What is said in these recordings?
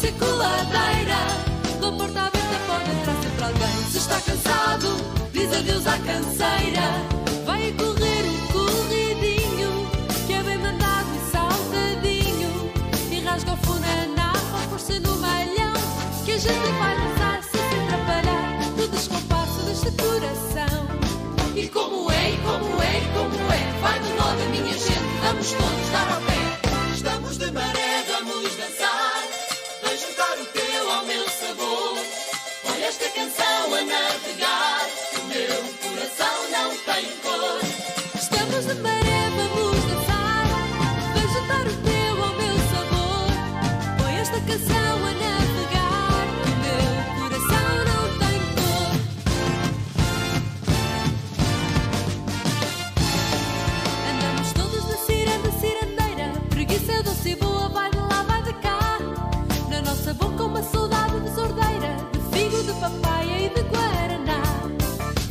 ser coladeira. Da porta aberta pode entrar sempre alguém. Se está cansado, diz adeus à canseira. Vai correr um corridinho, que é bem mandado e saltadinho. E rasga o funaná para pôr-se no malhão, que a gente vai dançar sem se atrapalhar no descompasso deste coração. E como é, como é, como é, vai de moda minha gente, vamos todos dar ao pé. Estamos de maré, vamos dançar, vai juntar o teu ao meu sabor. Olha esta canção a navegar, o meu coração não tem cor. Estamos de maré, vamos dançar, vai juntar o teu ao meu sabor. Põe esta canção a navegar, o meu coração não tem cor. Andamos todos na ciranda, cirandeira, preguiça doce e boa, vai de lá, vai de cá. Na nossa boca uma saudade desordeira, de figo, de papaya e de guaraná.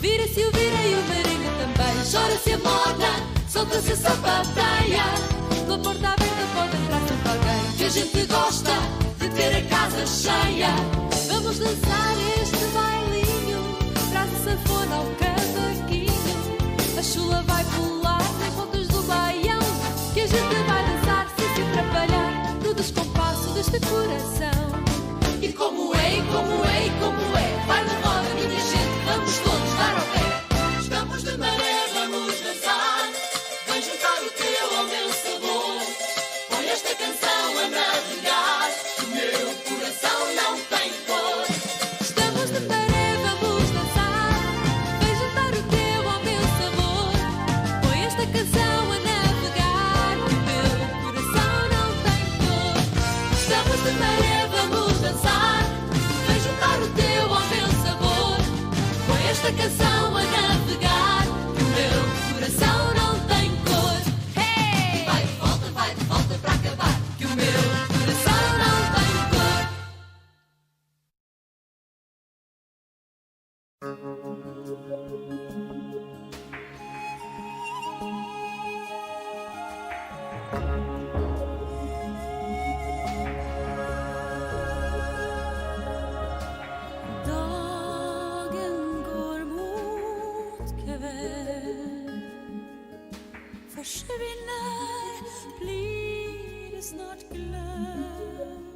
Vira-se o vira e o merengue também, chora-se a moda, solta-se a sapateia. Pela porta aberta pode entrar sempre alguém, que a gente gosta de ter a casa cheia. Vamos dançar este bailinho, traz a sanfona ao cavaquinho. A chula vai pular nas voltas do baião, que a gente vai dançar sem se atrapalhar no descompasso deste coração. E como é, e como é, e como é, vai na roda minha gente, vamos todos dar ao pé. Estamos de maré, vamos dançar, vem juntar o teu ao meu sabor. Põe esta canção a navegar, o meu coração não tem cor. Estamos de maré, vamos dançar, vem juntar o teu ao meu sabor. Põe esta canção a navegar, o meu coração não tem cor. Estamos de maré, vamos dançar, vem juntar o teu ao meu sabor. Põe esta canção a navegar, que o meu coração não tem cor. Hey! Vai de volta para acabar, que o meu coração não tem cor. Dagen går mot kväll, försvinner, blir det snart glömt.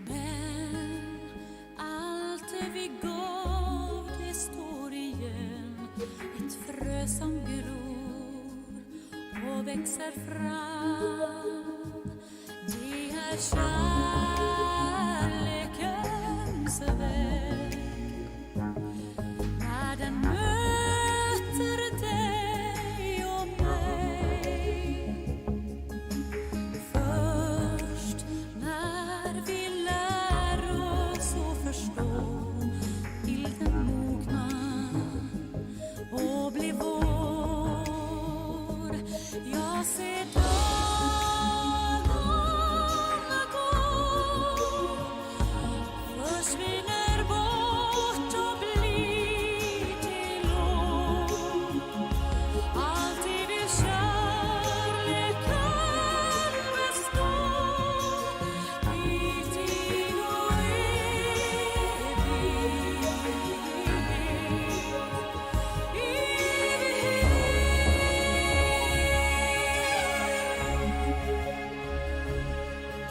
Men allt det vi gav, det står igen, ett frö som gror och växer fram. Det är kärlekens väg, när den möter dig och mig. Först när vi lär oss att förstå, vill den mogna och bli vår. Jag ser dagarna gå, försvinner bort och blir till år. Alltid vill kärleken bestå, i tid och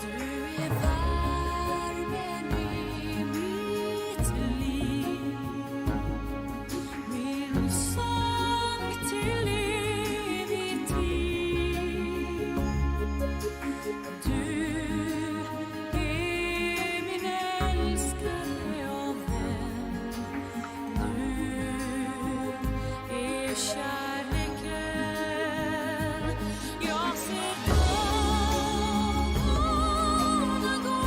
du är värmen i mitt liv, min sång till evig tid. Du är min älskare och vän, du är kärleken. Jag ser dagarna gå,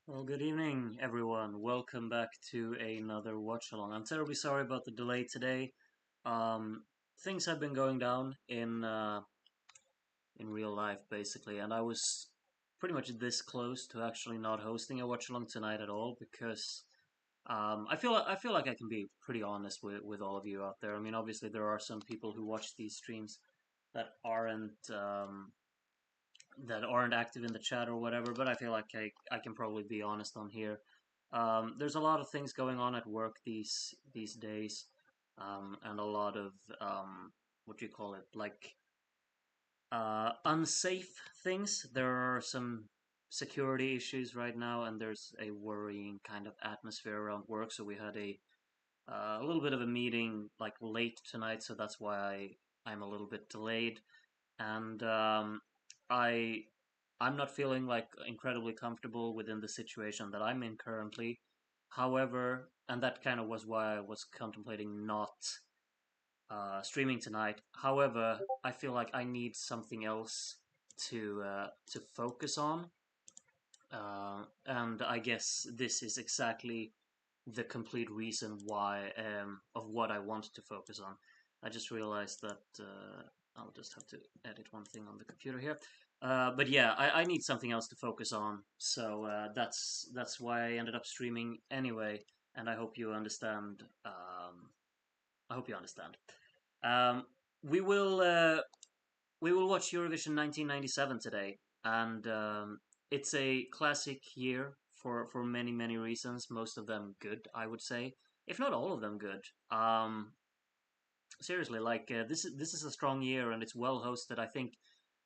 Well, good evening, everyone. Welcome back to another watch along. I'm terribly sorry about the delay today. Um, Things have been going down in real life, basically, and I was pretty much this close to actually not hosting a watch along tonight at all because I feel like I can be pretty honest with all of you out there. I mean, obviously there are some people who watch these streams that aren't active in the chat or whatever, but I feel like I can probably be honest on here. There's a lot of things going on at work these days, and a lot of what do you call it, like unsafe things. There are some security issues right now, and there's a worrying kind of atmosphere around work. So we had a little bit of a meeting like late tonight, so that's why I'm a little bit delayed, and I I'm not feeling like incredibly comfortable within the situation that I'm in currently. However, and that kind of was why I was contemplating not streaming tonight. However, I feel like I need something else to focus on, and I guess this is exactly the complete reason why of what I want to focus on. I just realized that I'll just have to edit one thing on the computer here. But yeah, I need something else to focus on, so that's why I ended up streaming anyway, and I hope you understand. I hope you understand. Um, we will we will watch Eurovision 1997 today, and it's a classic year for many reasons. Most of them good, I would say, if not all of them good. Seriously, like this is a strong year, and it's well hosted. I think,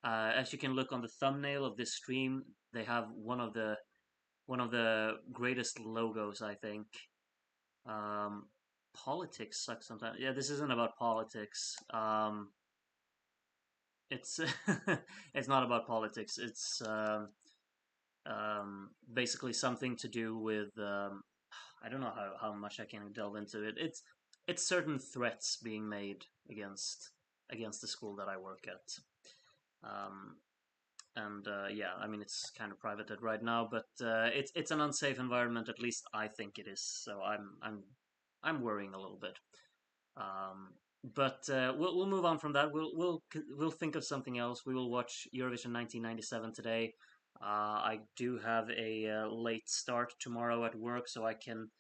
as you can look on the thumbnail of this stream, they have one of the greatest logos. I think. Um, Politics sucks sometimes. Yeah, this isn't about politics. It's it's not about politics. It's basically something to do with I don't know how much I can delve into it. It's certain threats being made against the school that I work at. Um, and yeah, I mean it's kind of privated right now, but it's an unsafe environment. At least I think it is. So I'm worrying a little bit. Um, but we'll move on from that. We'll think of something else. We will watch Eurovision 1997 today. I do have a late start tomorrow at work, so I can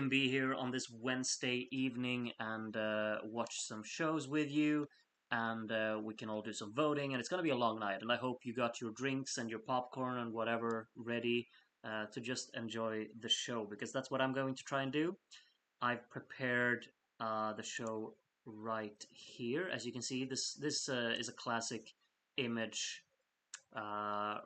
be here on this Wednesday evening and watch some shows with you, and we can all do some voting. And it's gonna be a long night, and I hope you got your drinks and your popcorn and whatever ready to just enjoy the show, because that's what I'm going to try and do. I've prepared the show right here. As you can see, this is a classic image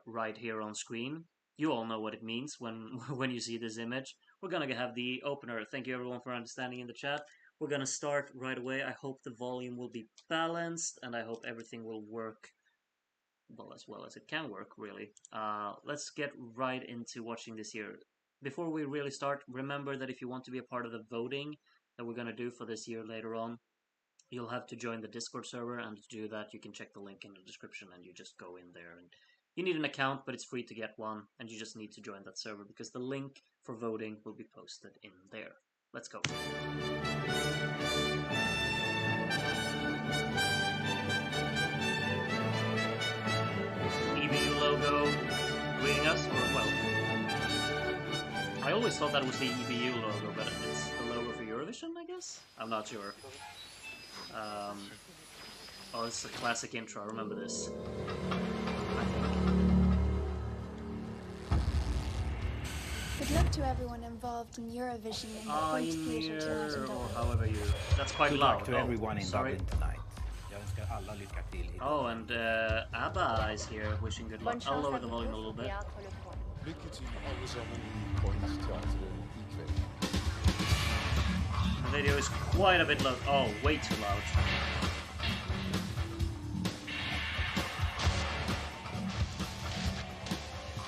right here on screen. You all know what it means when when you see this image. We're gonna have the opener. Thank you everyone for understanding in the chat. We're gonna start right away. I hope the volume will be balanced, and I hope everything will work well as it can work, really. Let's get right into watching this year. Before we really start, remember that if you want to be a part of the voting that we're going to do for this year later on, you'll have to join the Discord server, and to do that, you can check the link in the description, and you just go in there. And you need an account, but it's free to get one, and you just need to join that server, because the link for voting will be posted in there. Let's go. EBU logo greeting us, or well, I always thought that was the EBU logo, but it's the logo for Eurovision, I guess? I'm not sure. Oh, this is a classic intro, I remember this. Good luck to everyone involved in Eurovision and or however you... That's quite Good loud. luck to everyone in sorry. Dublin tonight. Jag önskar alla lycka till. Oh, and ABBA is here, wishing good luck. I'll lower the volume a little bit. Lycka till allesammans i Konstteatern ikväll. The video is quite a bit loud. Oh, way too loud.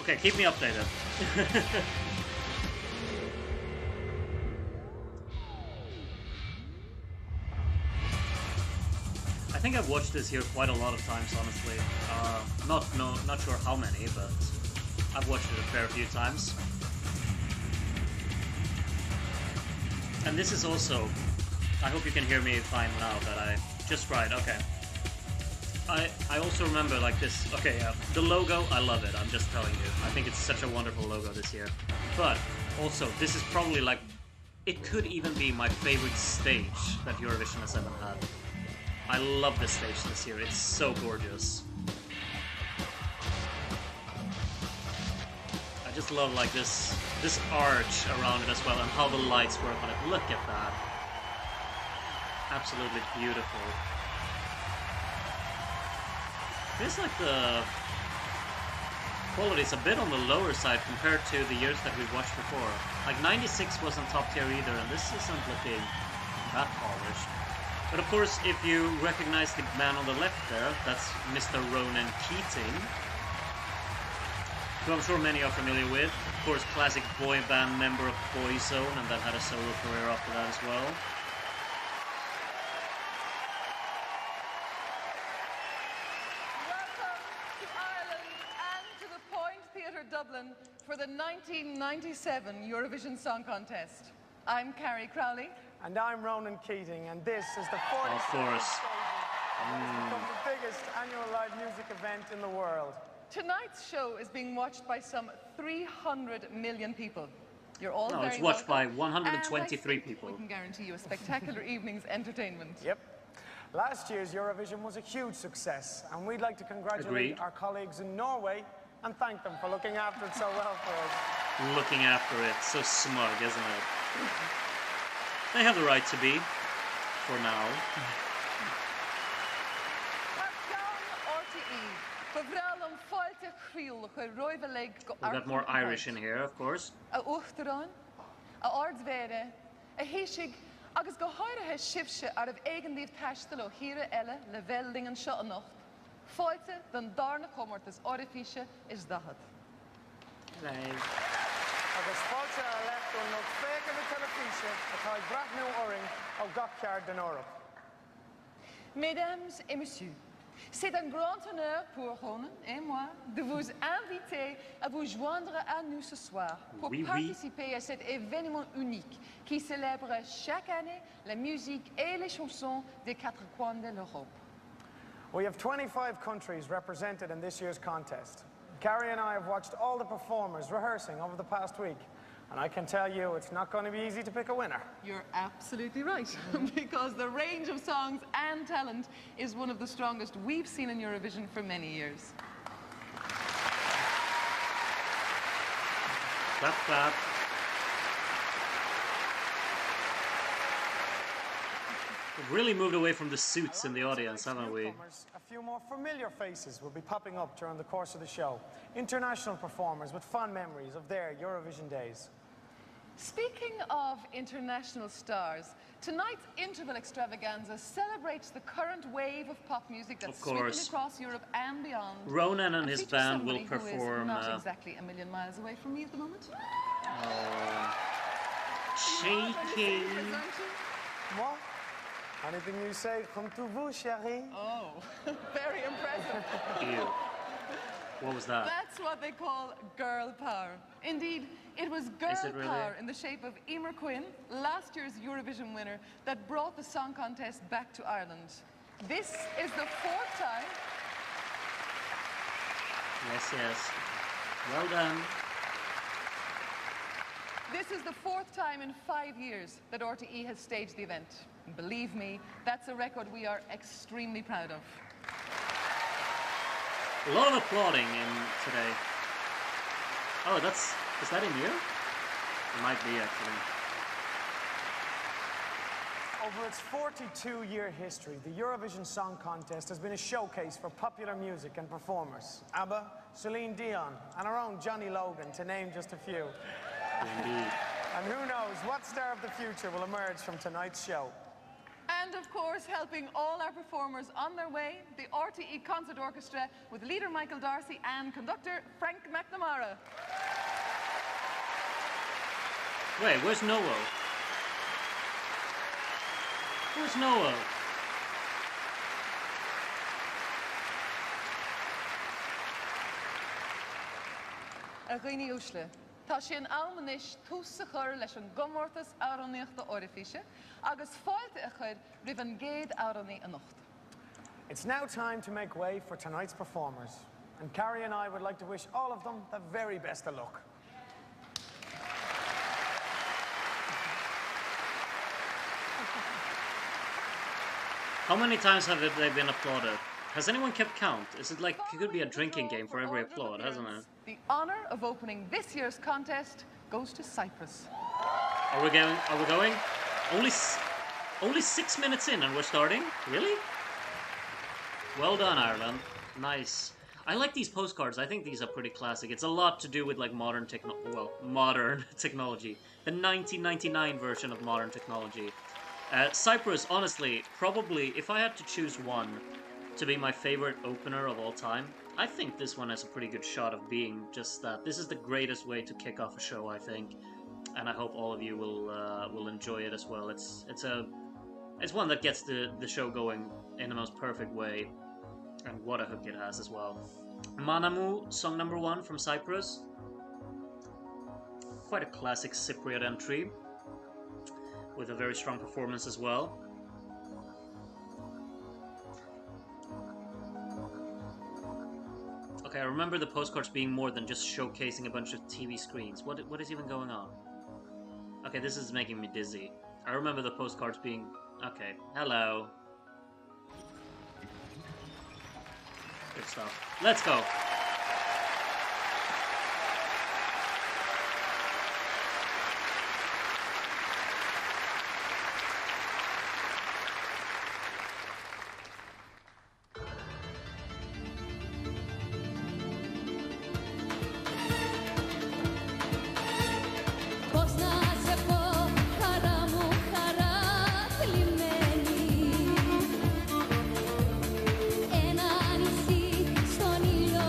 Okay, keep me updated. I think I've watched this here quite a lot of times, honestly. Not sure how many, but I've watched it a fair few times. And this is also... I hope you can hear me fine now that I... Just right, okay. I also remember like this... Okay, the logo, I love it, I'm just telling you. I think it's such a wonderful logo this year. But also, this is probably like... It could even be my favorite stage that Eurovision has ever had. I love this stage this year, it's so gorgeous. I just love like this arch around it as well, and how the lights work on it. Look at that. Absolutely beautiful. Feels like the quality is a bit on the lower side compared to the years that we've watched before. Like 96 wasn't top tier either, and this isn't looking that polished. But of course, if you recognize the man on the left there, that's Mr. Ronan Keating, who I'm sure many are familiar with. Of course, classic boy band member of Boyzone, and then had a solo career after that as well. Dublin for the 1997 Eurovision Song Contest. I'm Carrie Crowley. And I'm Ronan Keating, and this is the 40th Of course. the biggest annual live music event in the world. Tonight's show is being watched by some 300 million people. You're all No, very it's watched welcome, by 123 and I think people. we can guarantee you a spectacular evening's entertainment. Yep. Last year's Eurovision was a huge success, and we'd like to congratulate Agreed. our colleagues in Norway and thank them for looking after it so well for us. Looking after it, so smug, isn't it? They have the right to be, for now. We've got more Irish in here, of course. Agus go háirithe sibse ar bh éigeandíobh taistil ó híre eile le bheldingen seo anocht. Fáilte den darna comórtas orifíse is dahad. Agus fáilte a lechtún nó féice na telefíse atá brathnú oring ó gach ceart den Eorop. Mesdames et messieurs, c'est un grand honneur pour Ronan et moi de vous inviter à vous joindre à nous ce soir pour participer à cet événement unique qui célèbre chaque année la musique et les chansons des quatre coins de l'Europe. We have 25 countries represented in this year's contest. Carrie and I have watched all the performers rehearsing over the past week, and I can tell you it's not going to be easy to pick a winner. You're absolutely right, because the range of songs and talent is one of the strongest we've seen in Eurovision for many years. Clap, clap. We've really moved away from the suits in the audience, haven't we? A few more familiar faces will be popping up during the course of the show. International performers with fond memories of their Eurovision days. Speaking of international stars, tonight's interval extravaganza celebrates the current wave of pop music that's sweeping across Europe and beyond. Ronan and his band will perform... Who is not exactly a million miles away from me at the moment. Shaking. What? Anything you say, comme tu veux, chérie? Oh, very impressive. Ew. What was that? That's what they call girl power. Indeed, it was girl power in the shape of Emer Quinn, last year's Eurovision winner, that brought the song contest back to Ireland. This is the 4th time. Yes, yes. Well done. This is the 4th time in 5 years that RTE has staged the event. Believe me, that's a record we are extremely proud of. A lot of applauding in today. Oh, is that in here? It might be, actually. Over its 42-year history, the Eurovision Song Contest has been a showcase for popular music and performers. ABBA, Celine Dion, and our own Johnny Logan, to name just a few. Indeed. And who knows what star of the future will emerge from tonight's show. And of course, helping all our performers on their way, the RTE Concert Orchestra with leader Michael Darcy and conductor Frank McNamara. Wait, where's Noel? Where's Noel? A Rini Ushle, Tá sin almanis túsa chur leis an gomórtas áraníochta orifíise, agus fáilte a chur rih an géad áraní a nocht. It's now time to make way for tonight's performers. And Carrie and I would like to wish all of them the very best of luck. How many times have they been applauded? Has anyone kept count? Is it like it could be a drinking game for every applaud, hasn't it? The honor of opening this year's contest goes to Cyprus. Are we going? Only 6 minutes in and we're starting? Really? Well done, Ireland. Nice. I like these postcards. I think these are pretty classic. It's a lot to do with like modern technology. The 1999 version of modern technology. Cyprus, honestly, probably if I had to choose one to be my favorite opener of all time, I think this one has a pretty good shot of being just that. This is the greatest way to kick off a show, I think, and I hope all of you will enjoy it as well. It's one that gets the show going in the most perfect way, and what a hook it has as well. Manamu, song number 1 from Cyprus. Quite a classic Cypriot entry, with a very strong performance as well. Okay, I remember the postcards being more than just showcasing a bunch of TV screens. What is even going on? Okay, this is making me dizzy. I remember the postcards being... Okay, hello. Good stuff. Let's go! Ένα νησί στον ήλιο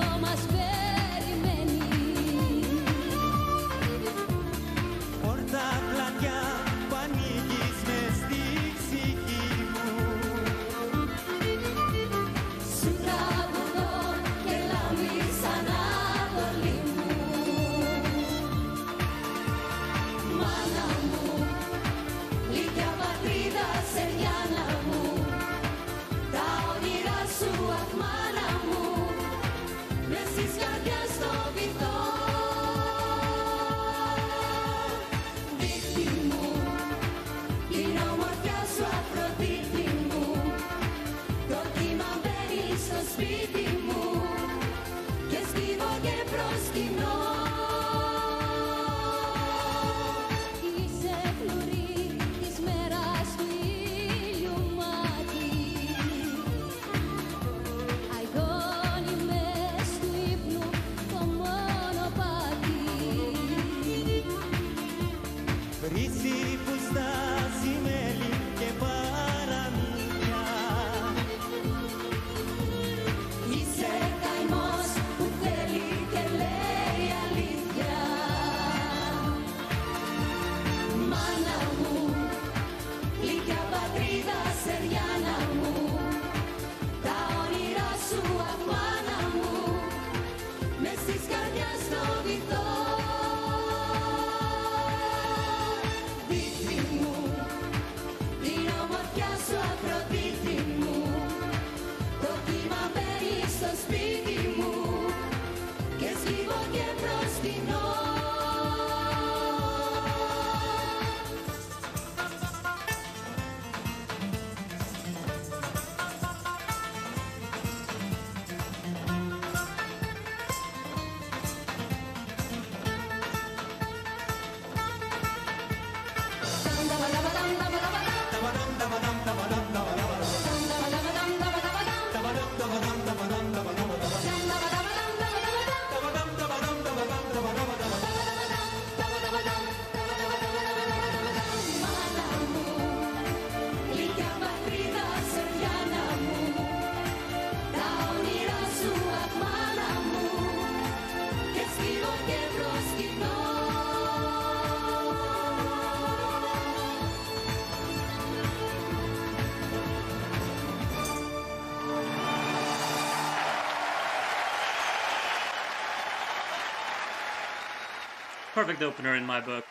Perfect opener in my book.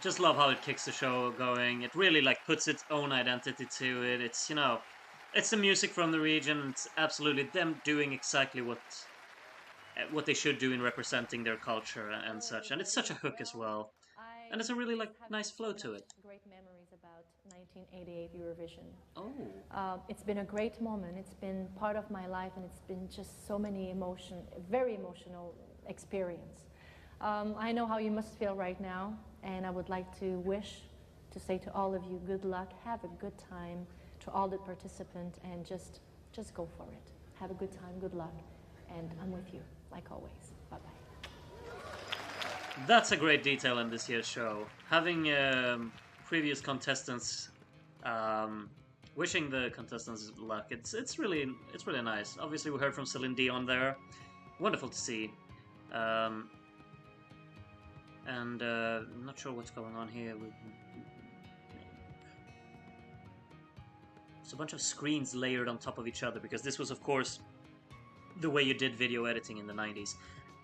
Just love how it kicks the show going. It really like puts its own identity to it. It's, you know, it's the music from the region. It's absolutely them doing exactly what they should do in representing their culture and such. And it's such a hook as well. And it's a really like nice flow to it. Great memories about 1988 Eurovision. Oh. It's been a great moment. It's been part of my life, and it's been just so many very emotional experience. I know how you must feel right now, and I would like to say to all of you, good luck, have a good time, to all the participants, and just go for it. Have a good time, good luck, and I'm with you, like always. Bye-bye. That's a great detail in this year's show. Having previous contestants wishing the contestants luck. It's really nice. Obviously, we heard from Celine Dion there. Wonderful to see. And I'm not sure what's going on here. It's a bunch of screens layered on top of each other because this was, of course, the way you did video editing in the 90s.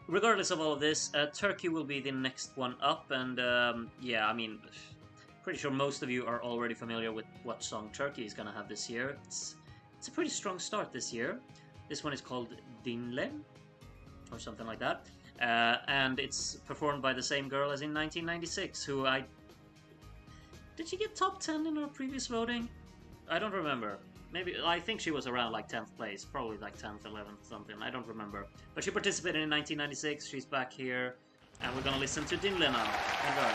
Regardless of all of this, Turkey will be the next one up, and yeah, I mean, pretty sure most of you are already familiar with what song Turkey is gonna have this year. It's a pretty strong start this year. This one is called Dinle, or something like that, and it's performed by the same girl as in 1996, who did she get top 10 in her previous voting? I don't remember. Maybe, I think she was around like 10th place, probably like 10th, 11th, something, I don't remember. But she participated in 1996, she's back here, and we're gonna listen to Dinle now. Enjoy.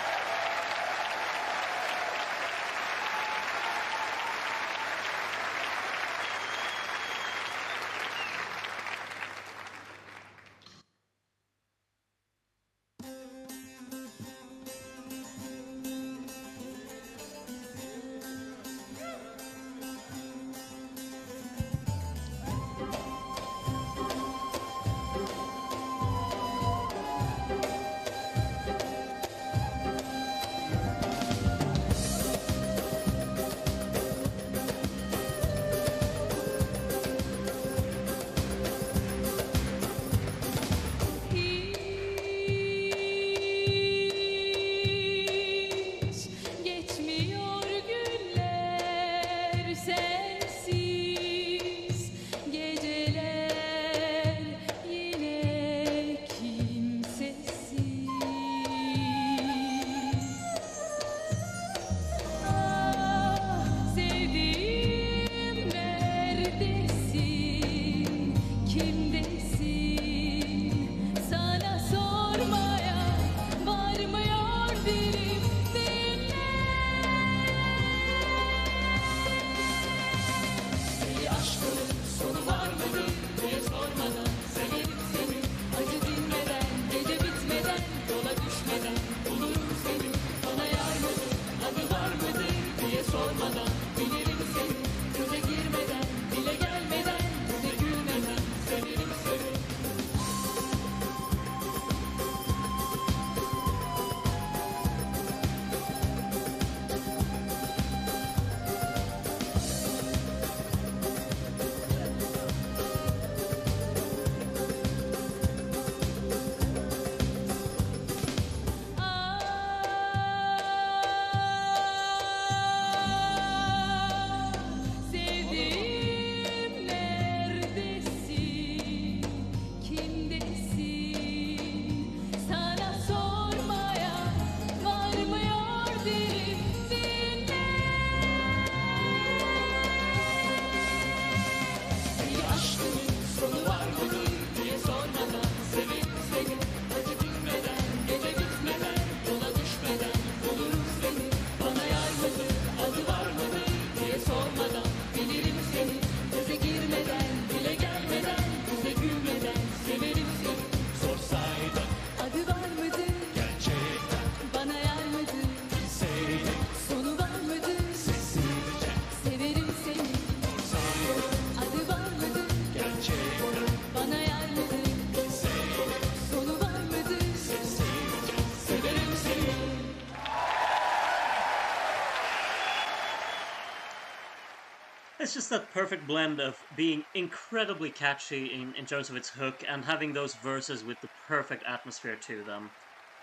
It's just that perfect blend of being incredibly catchy in terms of its hook and having those verses with the perfect atmosphere to them.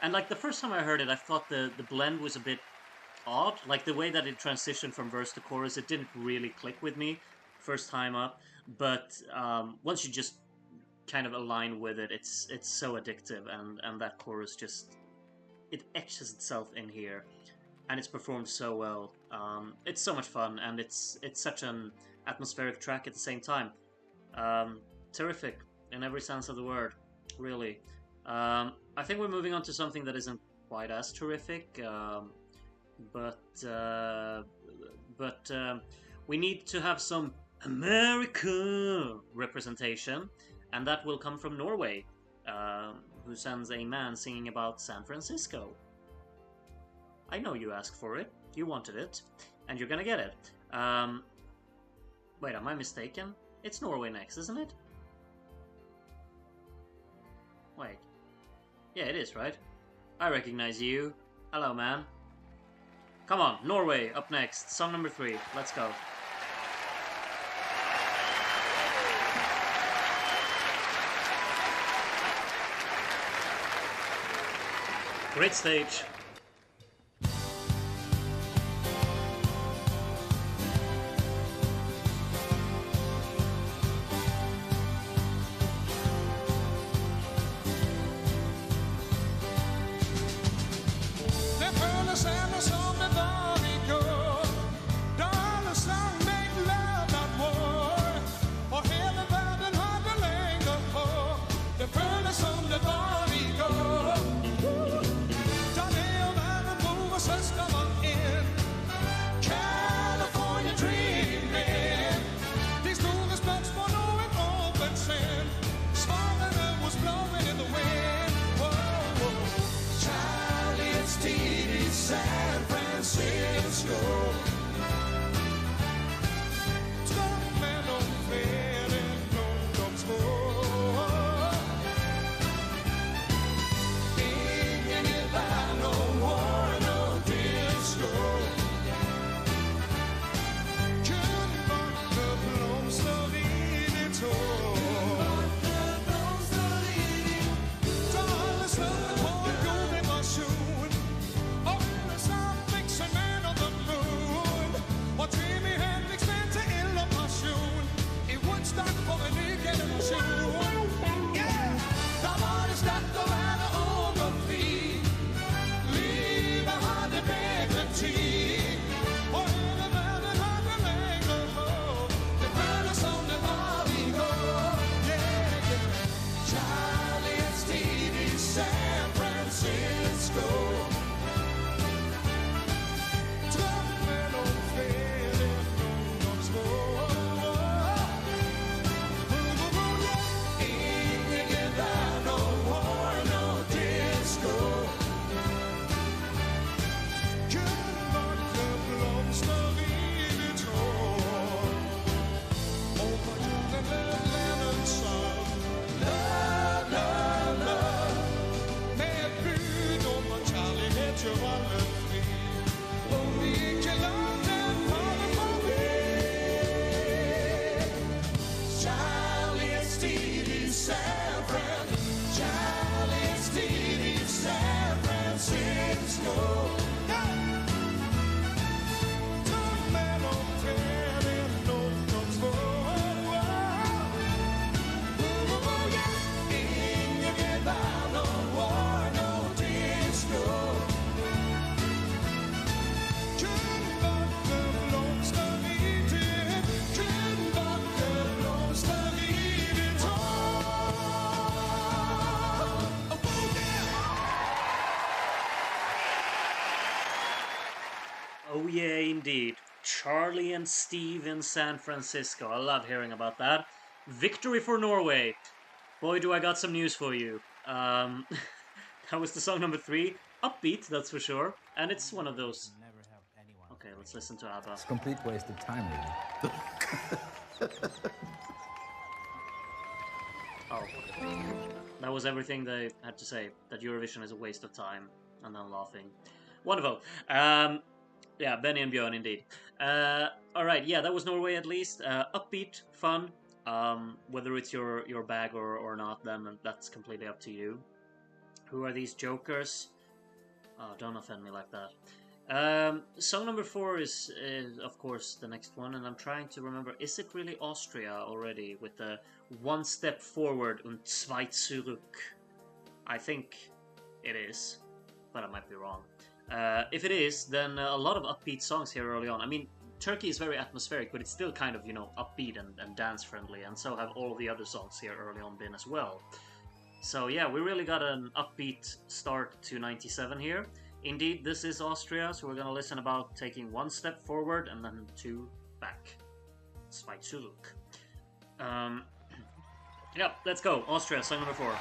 And like the first time I heard it, I thought the blend was a bit odd. Like the way that it transitioned from verse to chorus, it didn't really click with me first time up. But once you just kind of align with it, it's so addictive, and that chorus just it etches itself in here, and it's performed so well. It's so much fun, and it's such an atmospheric track at the same time. Terrific in every sense of the word, really. I think we're moving on to something that isn't quite as terrific, but we need to have some America representation, and that will come from Norway, who sends a man singing about San Francisco. I know you asked for it, you wanted it, and you're gonna get it. Wait, am I mistaken? It's Norway next, isn't it? Wait. Yeah, it is, right? I recognize you. Hello, man. Come on, Norway, up next. Song number 3. Let's go. Great stage. Oh yeah, indeed. Charlie and Steve in San Francisco. I love hearing about that. Victory for Norway. Boy, do I got some news for you. That was the song number 3. Upbeat, that's for sure. And it's one of those... Okay, let's listen to ABBA. It's a complete waste of time, really. Oh. That was everything they had to say. That Eurovision is a waste of time. And then laughing. Wonderful. Yeah, Benny and Björn, indeed. Alright, yeah, that was Norway at least. Upbeat, fun. Whether it's your bag or not, then that's completely up to you. Who are these jokers? Oh, don't offend me like that. Song number 4 is of course the next one, and I'm trying to remember, is it really Austria already with the one step forward und zwei zurück? I think it is, but I might be wrong. If it is, then a lot of upbeat songs here early on. I mean, Turkey is very atmospheric, but it's still kind of, you know, upbeat and dance friendly, and so have all of the other songs here early on been as well. So yeah, we really got an upbeat start to 97 here. Indeed, this is Austria, so we're gonna listen about taking one step forward and then 2 back. Zwei zurück. Yeah, let's go. Austria, song number 4.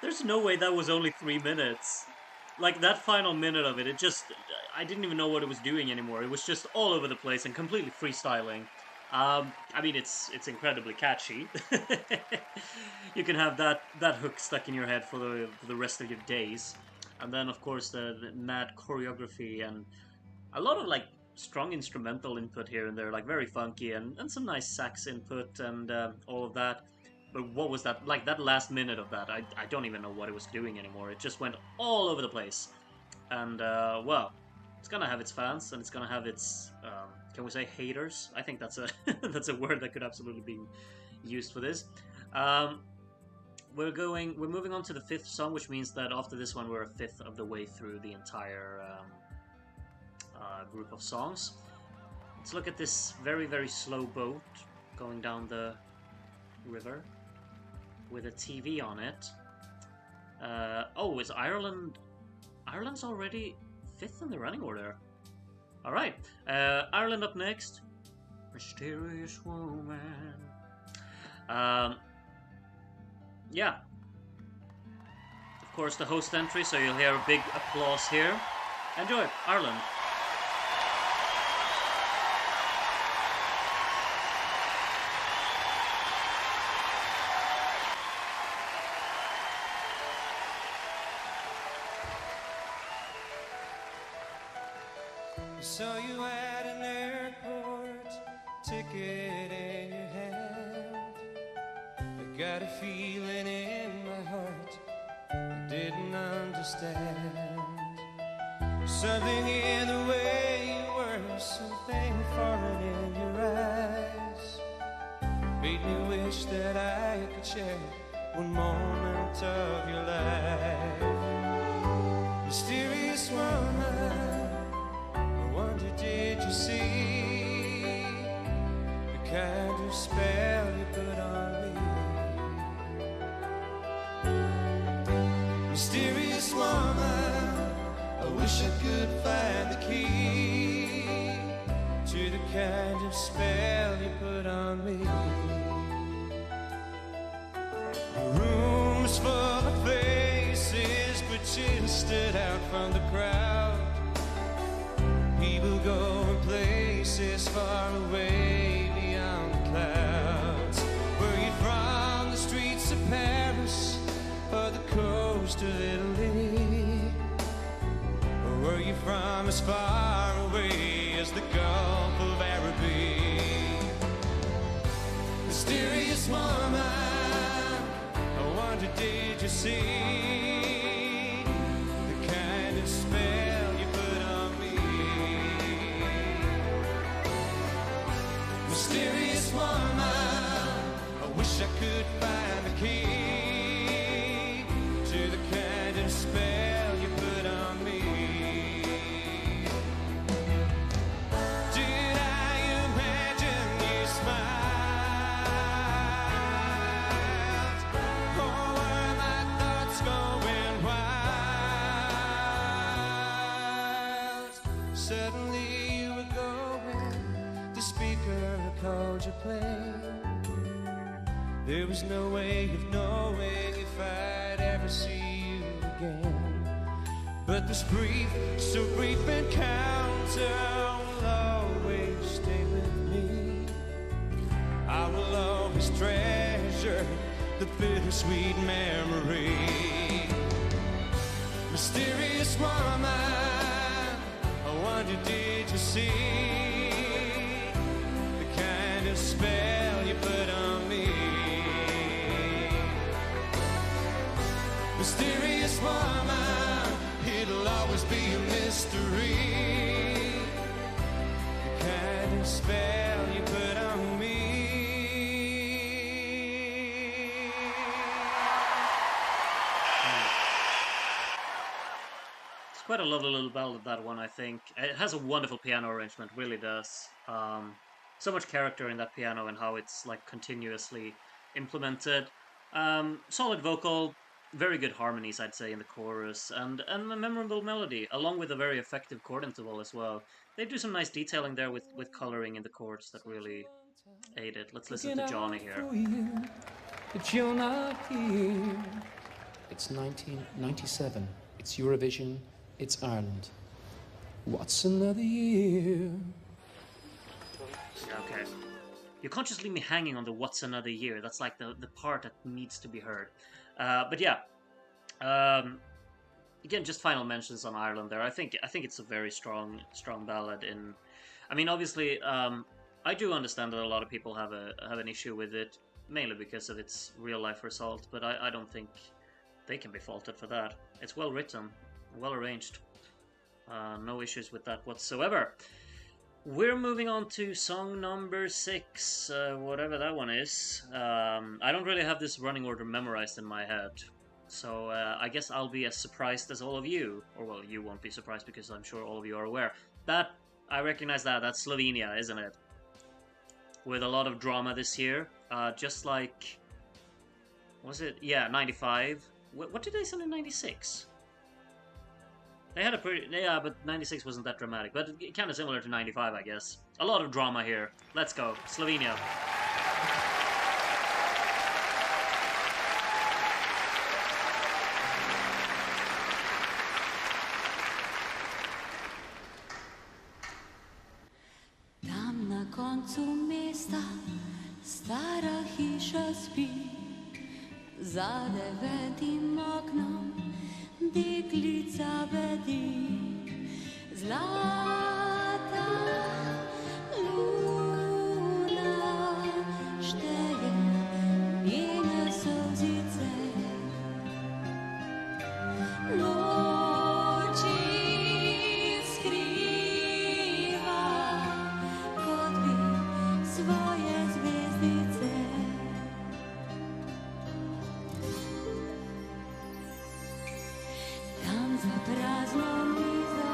There's no way that was only 3 minutes. Like, that final minute of it, it just... I didn't even know what it was doing anymore. It was just all over the place and completely freestyling. I mean, it's incredibly catchy. You can have that hook stuck in your head for the rest of your days. And then, of course, the mad choreography and a lot of, like, strong instrumental input here and there, like, very funky, and some nice sax input and all of that. But what was that? Like, that last minute of that, I don't even know what it was doing anymore. It just went all over the place. And, well, it's gonna have its fans, and it's gonna have its, can we say haters? I think that's a that's a word that could absolutely be used for this. We're moving on to the 5th song, which means that after this one, we're a 5th of the way through the entire group of songs. Let's look at this very, very slow boat going down the river with a TV on it. Oh, is Ireland... Ireland's already 5th in the running order. Alright, Ireland up next. Mysterious Woman. Yeah. Of course, the host entry, so you'll hear a big applause here. Enjoy, Ireland. Saw you at an airport, ticket in your hand. I got a feeling in my heart I didn't understand. Something in the way you were, something foreign in your eyes, made me wish that I could share one moment of your life. Mysterious woman, I wonder, did you see the kind of spell you put on me? Mysterious woman, I wish I could find the key to the kind of spell you put on me. The room was full of faces, but you stood out from the crowd. People going places far away beyond the clouds. Were you from the streets of Paris or the coast of Italy? Or were you from as far away as the Gulf of Araby? Mysterious woman, I wonder, did you see the kind of spell you put on me? Mysterious woman, I wish I could find the key to the kind of spell you put on me. Did I imagine you smiled, or were my thoughts going wild? Suddenly you were going, the speaker called your plane. There was no way of knowing if I'd ever see you again. But this brief, so brief encounter will always stay with me. I will always treasure the bittersweet memory. Mysterious woman, I wonder, did you see the kind of spell you put on me? Mysterious woman, it'll always be a mystery, the kind of spell you put on me. It's quite a lovely little ballad, that one, I think. It has a wonderful piano arrangement, really does. So much character in that piano and how it's like continuously implemented. Solid vocal, very good harmonies, I'd say, in the chorus, and a memorable melody, along with a very effective chord interval as well. They do some nice detailing there with coloring in the chords that really aid it. Let's listen to Johnny here. But you're not here. It's 1997. It's Eurovision. It's Ireland. What's another year? Okay. You can't just leave me hanging on the what's another year. That's like the part that needs to be heard. But yeah, again, just final mentions on Ireland there. I think it's a very strong ballad. I mean, obviously, I do understand that a lot of people have an issue with it, mainly because of its real life result. But I don't think they can be faulted for that. It's well written, well arranged. No issues with that whatsoever. We're moving on to song number 6, whatever that one is. I don't really have this running order memorized in my head, so I guess I'll be as surprised as all of you. Or, well, you won't be surprised because I'm sure all of you are aware. I recognize that's Slovenia, isn't it? With a lot of drama this year, just like... Was it? Yeah, 95. What did they send in 96? They had a pretty... Yeah, but 96 wasn't that dramatic. But kind of similar to 95, I guess. A lot of drama here. Let's go. Slovenia. Tam na koncu mesta stara hiša spi, za 9. oknom deklica bedi. Zlata luna šteje njene solzice. Noči skriva kot bi svoje zvezdice. Tam za prazno mizo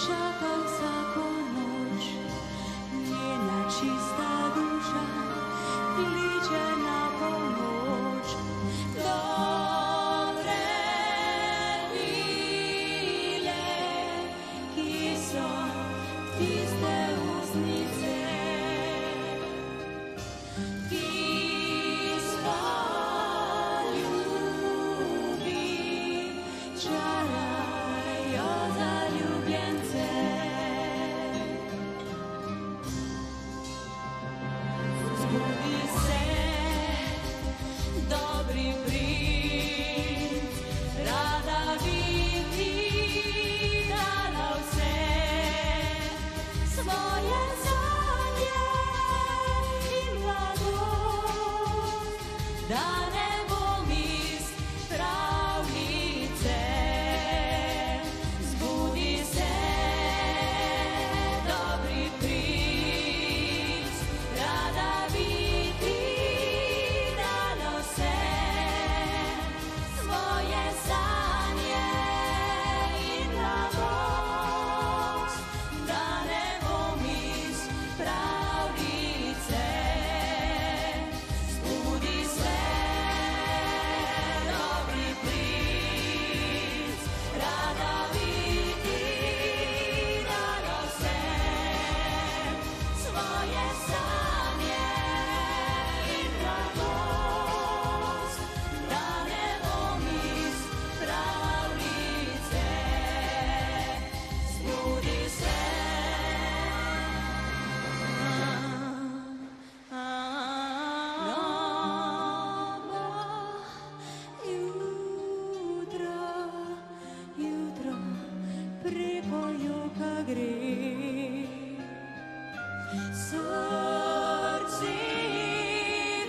čaka vsako noč, njena čista duša kliče na pomoč. Dobre mile, ki so tiste ustnice, ki spoljubi čarajo zaljubljence. Zbudi se, dobri princ, rada bi ti dala vse svoje sanje in mladost, da ne bom iz pravljice. Zbudi se, dobri princ, rada bi ti dala vse svoje sanje in mladost, da ne bom iz pravljice. Zbudi se, dobri princ, rada bi ti dala vse svoje sanje in mladost, da ne bom iz pravljice. Zbudi se. Jutro preko joka gre, srce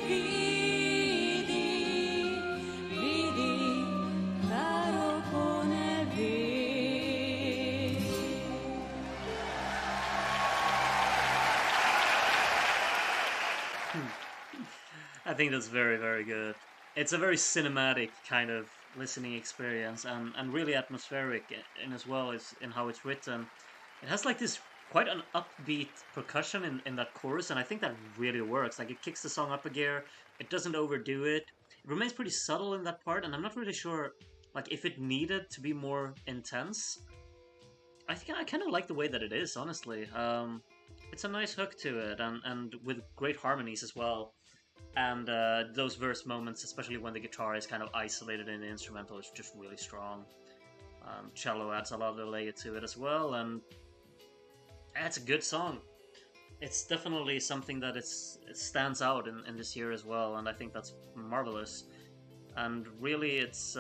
vidi, kar oko ne ve. I think that's very, very good. It's a very cinematic kind of listening experience and really atmospheric in as well as in how it's written. It has like this quite an upbeat percussion in that chorus, and I think that really works. Like, it kicks the song up a gear, it doesn't overdo it. It remains pretty subtle in that part, and I'm not really sure like if it needed to be more intense. I think I kind of like the way that it is, honestly. It's a nice hook to it, and with great harmonies as well. And those verse moments, especially when the guitar is kind of isolated in the instrumental, is just really strong. Cello adds a lot of layer to it as well, and it's a good song. It's definitely something that it stands out in this year as well, and I think that's marvelous. And really, it's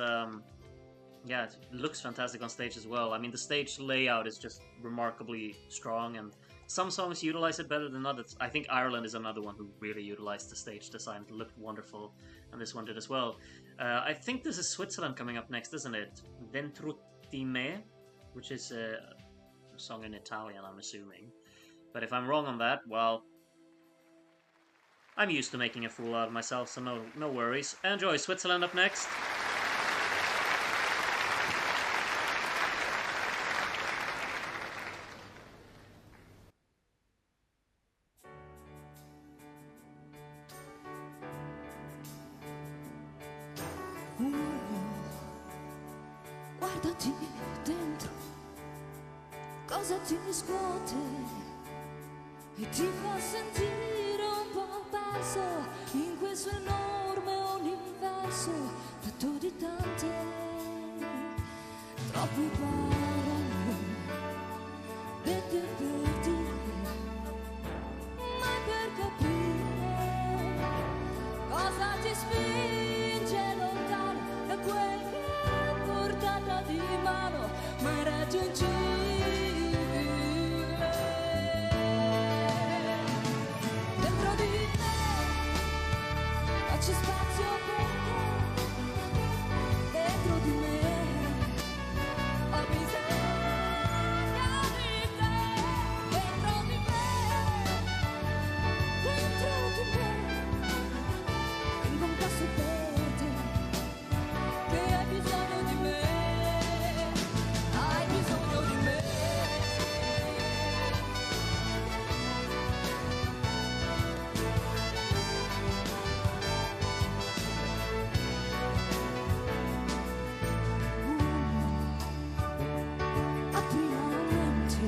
yeah, it looks fantastic on stage as well. I mean, the stage layout is just remarkably strong, and some songs utilize it better than others. I think Ireland is another one who really utilized the stage design. It looked wonderful, and this one did as well. I think this is Switzerland coming up next, isn't it? Dentro di me, which is a song in Italian, I'm assuming. But if I'm wrong on that, well, I'm used to making a fool out of myself, so no worries. Enjoy. Switzerland up next. Guardati dentro cosa ti riscuote e ti fa sentire un po' perso in questo enorme universo fatto di tante, troppe parole dette per dire, mai per capire cosa ti spinge lontano da quel che è portata di mano, ma è raggiungibile. Dentro di me c'è spazio per te, dentro di me ho bisogno di te, dentro di me, dentro di me, tengo un passo per te, che hai bisogno di me, hai bisogno di me. Apri la mente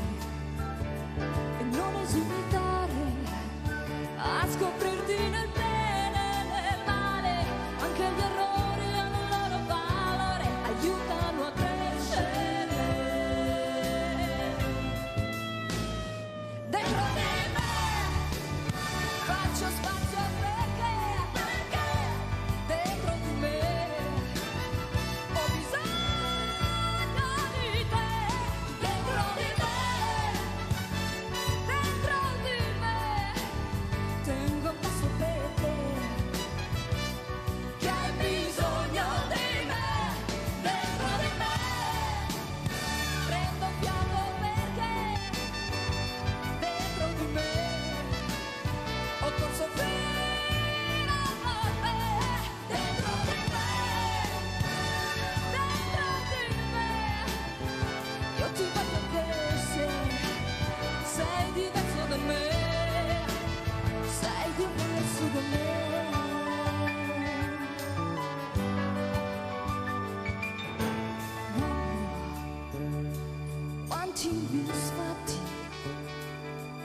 e non esitare a scoprirti nel bene e nel male, anche gli errori hanno il loro valore, aiutano a crescere. Dentro di me faccio spazio perché dentro di me ho bisogno di te, dentro di me, tengo un passo per te, che hai bisogno di me, dentro di me, prendo fiato perché dentro di me ho corso fino a te, dentro di me, io ti voglio crescere, sei diverso da me, sei diverso da me. Quanti insoddisfatti,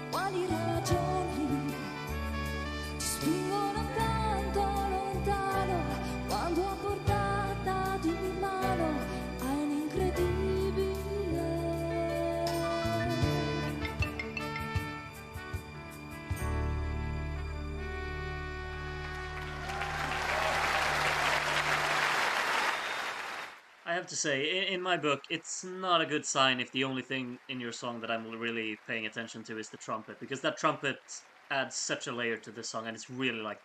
quali ragioni ti spingono tanto lontano, quando a portata di mano hai un incredibile. I have to say, in my book, it's not a good sign if the only thing in your song that I'm really paying attention to is the trumpet, because that trumpet adds such a layer to this song, and it's really like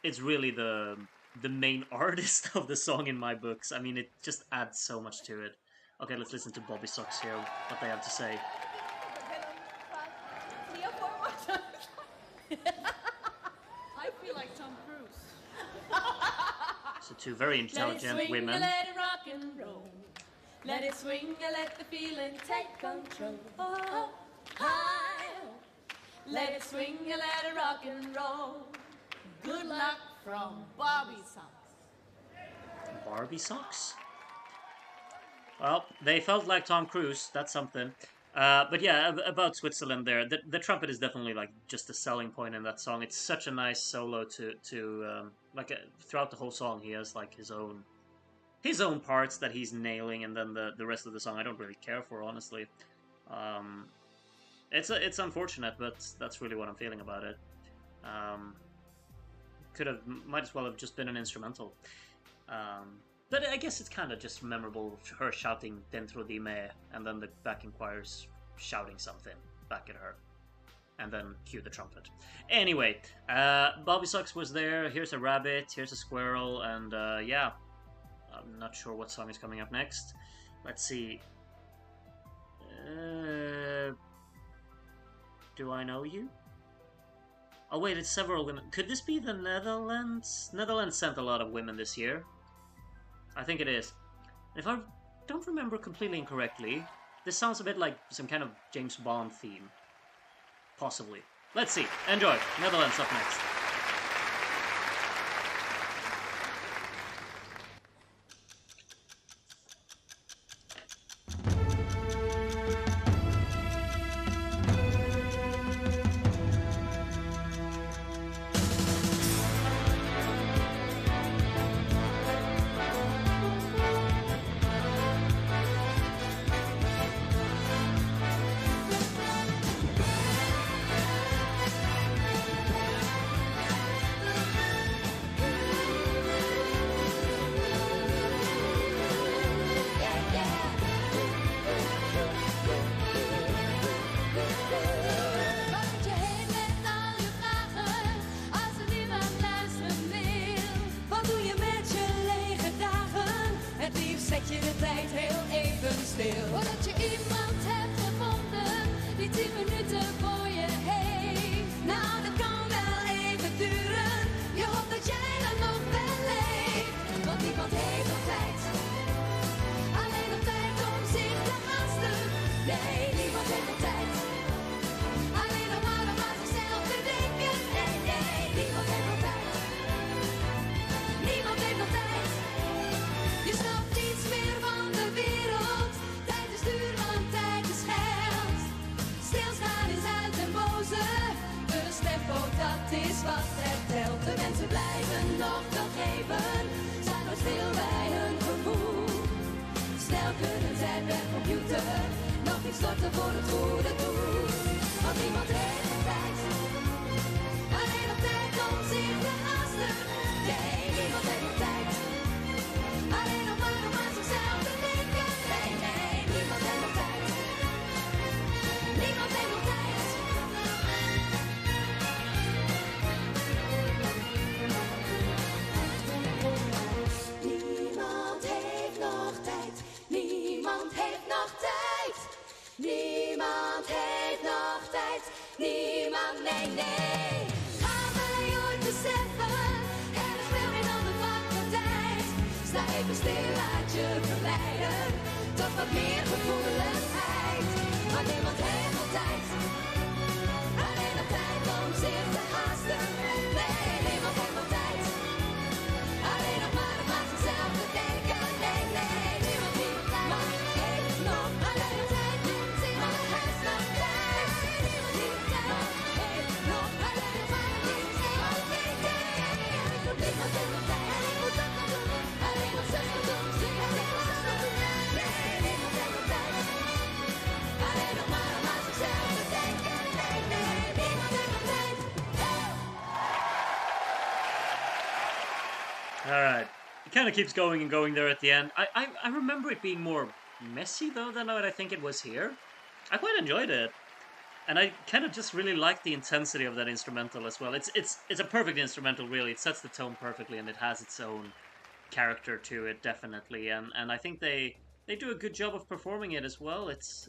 it's really the main artist of the song in my books. I mean, it just adds so much to it. Okay, let's listen to Bobby Socks here, what they have to say. I feel like Tom Cruise. So two very intelligent Let it swing, women. let it rock and roll. Let it swing and let the feeling take control. Oh, hi. Let it swing and let it rock and roll. Good luck from Bobby Socks. Barbie Socks? Well, they felt like Tom Cruise, that's something. But yeah, about Switzerland there, the trumpet is definitely like just a selling point in that song. It's such a nice solo to throughout the whole song he has like his own parts that he's nailing, and then the rest of the song I don't really care for, honestly. It's unfortunate, but that's really what I'm feeling about it. Might as well have just been an instrumental. But I guess it's kind of just memorable, her shouting "Dentro di me," and then the backing choirs shouting something back at her. And then cue the trumpet. Anyway, Bobby Socks was there, here's a rabbit, here's a squirrel, and yeah. I'm not sure what song is coming up next. Let's see. Do I know you? Oh wait, it's several women. Could this be the Netherlands? Netherlands sent a lot of women this year. I think it is. If I don't remember completely incorrectly, this sounds a bit like some kind of James Bond theme. Possibly. Let's see. Enjoy. Netherlands up next. snel kunnen zijn per computer. Nog niet storten voor het goede doel. Want niemand heeft nog tijd. Alleen nog tijd om zich te haasten. Nee, niemand heeft nog tijd. Alleen nog maar om aan zichzelf te denken. Nee, nee, niemand heeft nog tijd. Niemand heeft nog tijd. Niemand heeft nog tijd. Niemand heeft nog tijd. Niemand heeft nog tijd. Niemand, nee, nee. Gaan wij ooit beseffen? Er is veel geen ander vak voor tijd. Sta even stil, laat je verleiden. Tot wat meer gevoeligheid. Maar niemand heeft nog tijd. Alleen nog tijd om zich te haasten. Nee, niemand heeft nog tijd. Alleen nog maar om aan zichzelf te denken. Nee, nee, niemand heeft nog tijd. Alleen nog tijd. Niemand heeft nog tijd. Niemand heeft nog alleen nog maar om zichzelf te denken. Niemand heeft nog tijd. Alleen nog zelf te doen. Nee, niemand heeft nog tijd. Alleen nog maar om aan zichzelf te denken. Nee, nee, niemand heeft nog tijd. Alright. It kind of keeps going and going there at the end. I remember it being more messy, though, than what I think it was here. I quite enjoyed it. And I kind of just really liked the intensity of that instrumental as well. It's a perfect instrumental, really. It sets the tone perfectly, and it has its own character to it, definitely. And I think they do a good job of performing it as well. It's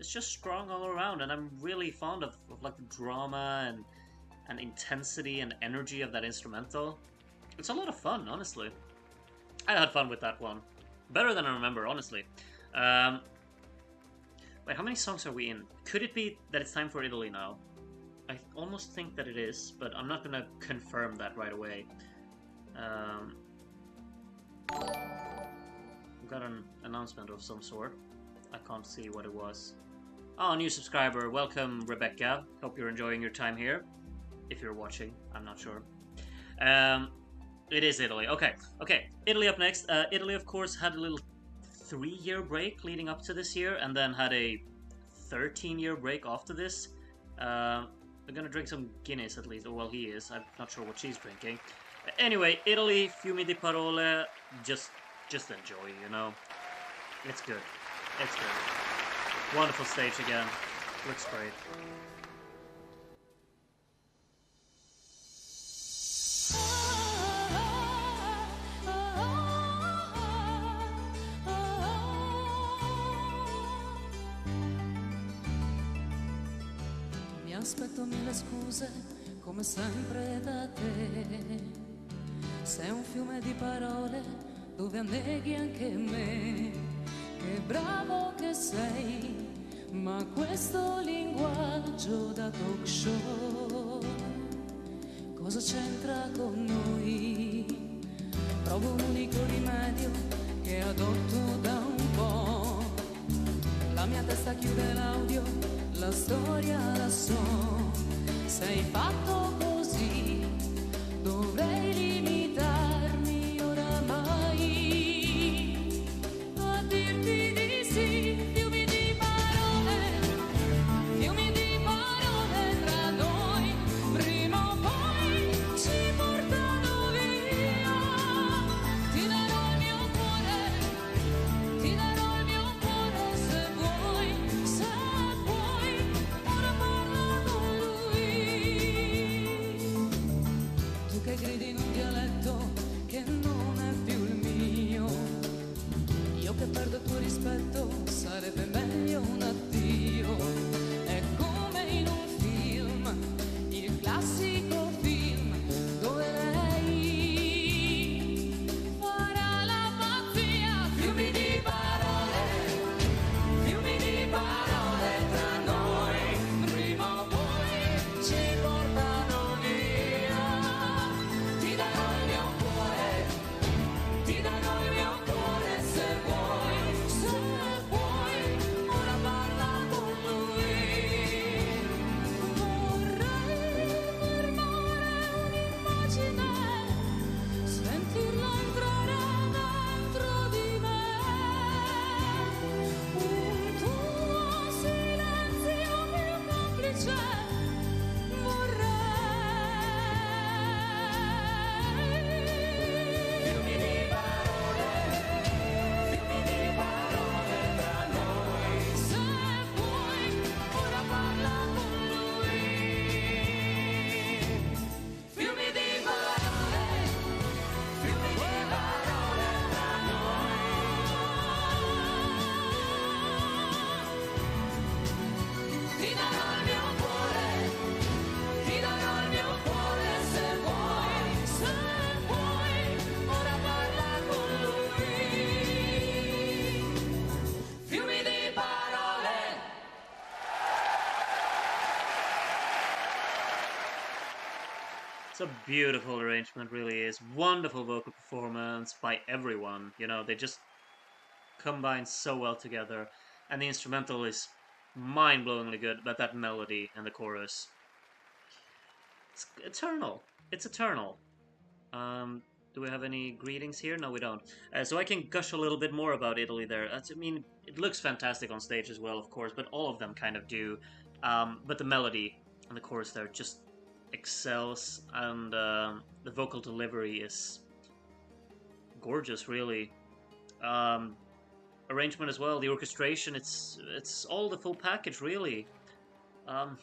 just strong all around, and I'm really fond of like the drama and intensity and energy of that instrumental. It's a lot of fun, honestly. I had fun with that one. Better than I remember, honestly. Wait, how many songs are we in? Could it be that it's time for Italy now? I almost think that it is, but I'm not gonna confirm that right away. We've got an announcement of some sort. I can't see what it was. Oh, new subscriber. Welcome, Rebecca. Hope you're enjoying your time here. If you're watching, I'm not sure. It is Italy. Okay. Italy up next. Italy, of course, had a little 3-year break leading up to this year, and then had a 13-year break after this. We're gonna drink some Guinness at least. Well, he is. I'm not sure what she's drinking. Anyway, Italy, fiumi di parole. Just enjoy, you know. It's good. It's good. Wonderful stage again. Looks great. Aspetto mille scuse, come sempre da te. Sei un fiume di parole dove anneghi anche me. Che bravo che sei, ma questo linguaggio da talk show cosa c'entra con noi? Provo un unico rimedio che adotto da un po'. La mia testa chiude l'audio, la storia la so, sei fatto così, dovrei limitarmi oramai a dirti di sì, fiumi di parole tra noi, prima o poi ci portano via, ti darò il mio cuore se vuoi, che gridi in un dialetto che non è più il mio. Io che perdo il tuo rispetto, sarebbe meglio un addio. È come in un film, il classico film, dove lei farà la pazzia. Fiumi di parole tra noi, prima o poi ci portano via. Ti darò il mio cuore se vuoi, ora parla It's a beautiful arrangement, really is. Wonderful vocal performance by everyone. You know, they just combine so well together. And the instrumental is mind-blowingly good, but that melody and the chorus... It's eternal. It's eternal. Do we have any greetings here? No, we don't. So I can gush a little bit more about Italy there. I mean, it looks fantastic on stage as well, of course, but all of them kind of do. But the melody and the chorus there just excels, and the vocal delivery is gorgeous, really. Arrangement as well, the orchestration, it's all the full package, really. I'm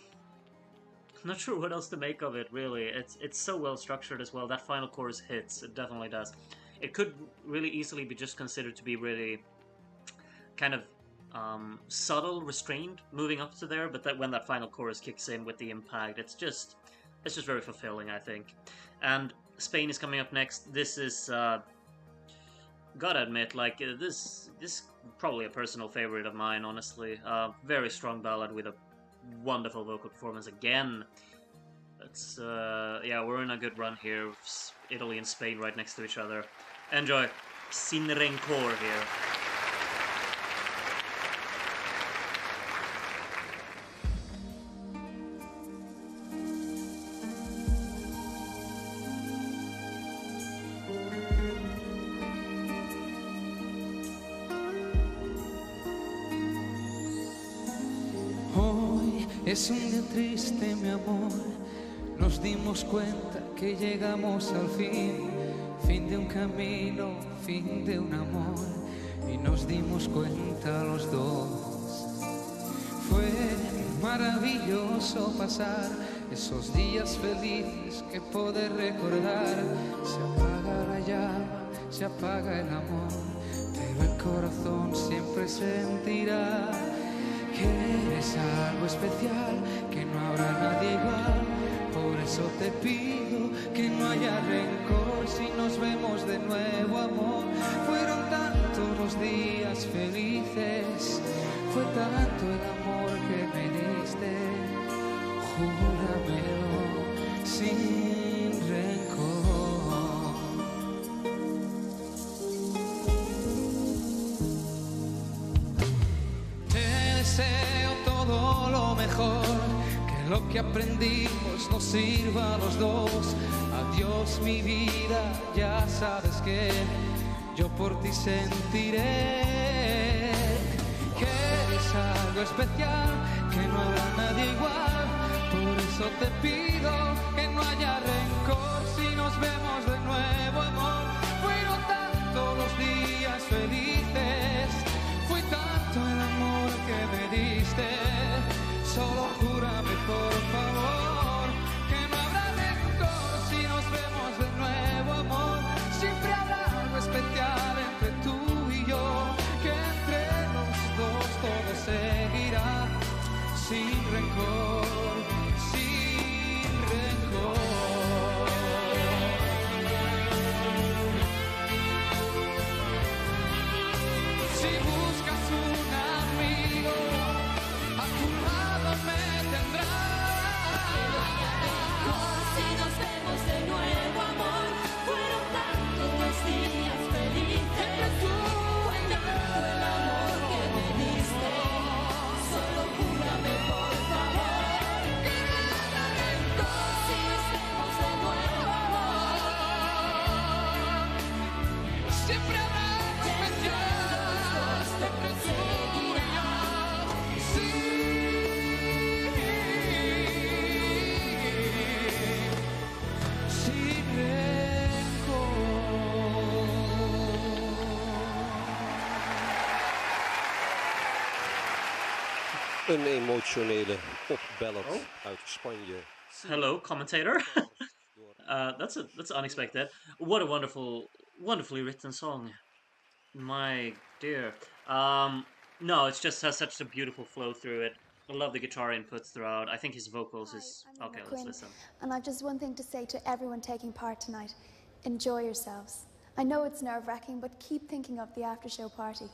not sure what else to make of it, really. It's so well structured as well. That final chorus hits, it definitely does. It could really easily be just considered to be really kind of subtle, restrained, moving up to there, but that when that final chorus kicks in with the impact, it's just very fulfilling, I think. And Spain is coming up next. This is gotta admit, like, this probably a personal favorite of mine, honestly. Very strong ballad with a wonderful vocal performance again. It's yeah, we're in a good run here. Italy and Spain right next to each other. Enjoy. Sin Rencor here. Es un día triste, mi amor, nos dimos cuenta que llegamos al fin de un camino, fin de un amor, y nos dimos cuenta los dos. Fue maravilloso pasar esos días felices que poder recordar. Se apaga la llama, se apaga el amor, pero el corazón siempre sentirá que eres algo especial, que no habrá nadie igual. Por eso te pido que no haya rencor si nos vemos de nuevo, amor. Fueron tantos los días felices, fue tanto el amor que me diste. Júramelo sin rencor. Deseo todo lo mejor, que lo que aprendimos nos sirva a los dos. Adiós mi vida, ya sabes que yo por ti sentiré que eres algo especial, que no habrá nadie igual. Por eso te pido que no haya rencor si nos vemos de nuevo, amor. Fueron tantos los días felices, fue tanto el amor que me diste. Solo júrame por favor que no habrá rencor si nos vemos de nuevo, amor. Siempre habrá algo especial entre tú y yo, que entre los dos todo seguirá sin rencor, sin rencor. Si buscas un amigo, a tu lado me tendrás. Si nos vemos de nuevo, amor, fueron tantos los días felices. Fue tanto el amor que me diste. Solo júrame por favor que no habrá rencor si nos vemos de nuevo, amor. Siempre habrá algo especial entre tú y yo. Sí, sin rencor. Een emotionele popballad uit Spanje. Hello, commentator. That's unexpected. What a wonderfully written song. My dear. No, it just has such a beautiful flow through it. I love the guitar inputs throughout. I think his vocals is... Okay, let's listen. And I've just one thing to say to everyone taking part tonight. Enjoy yourselves. I know it's nerve-wracking, but keep thinking of the after-show party.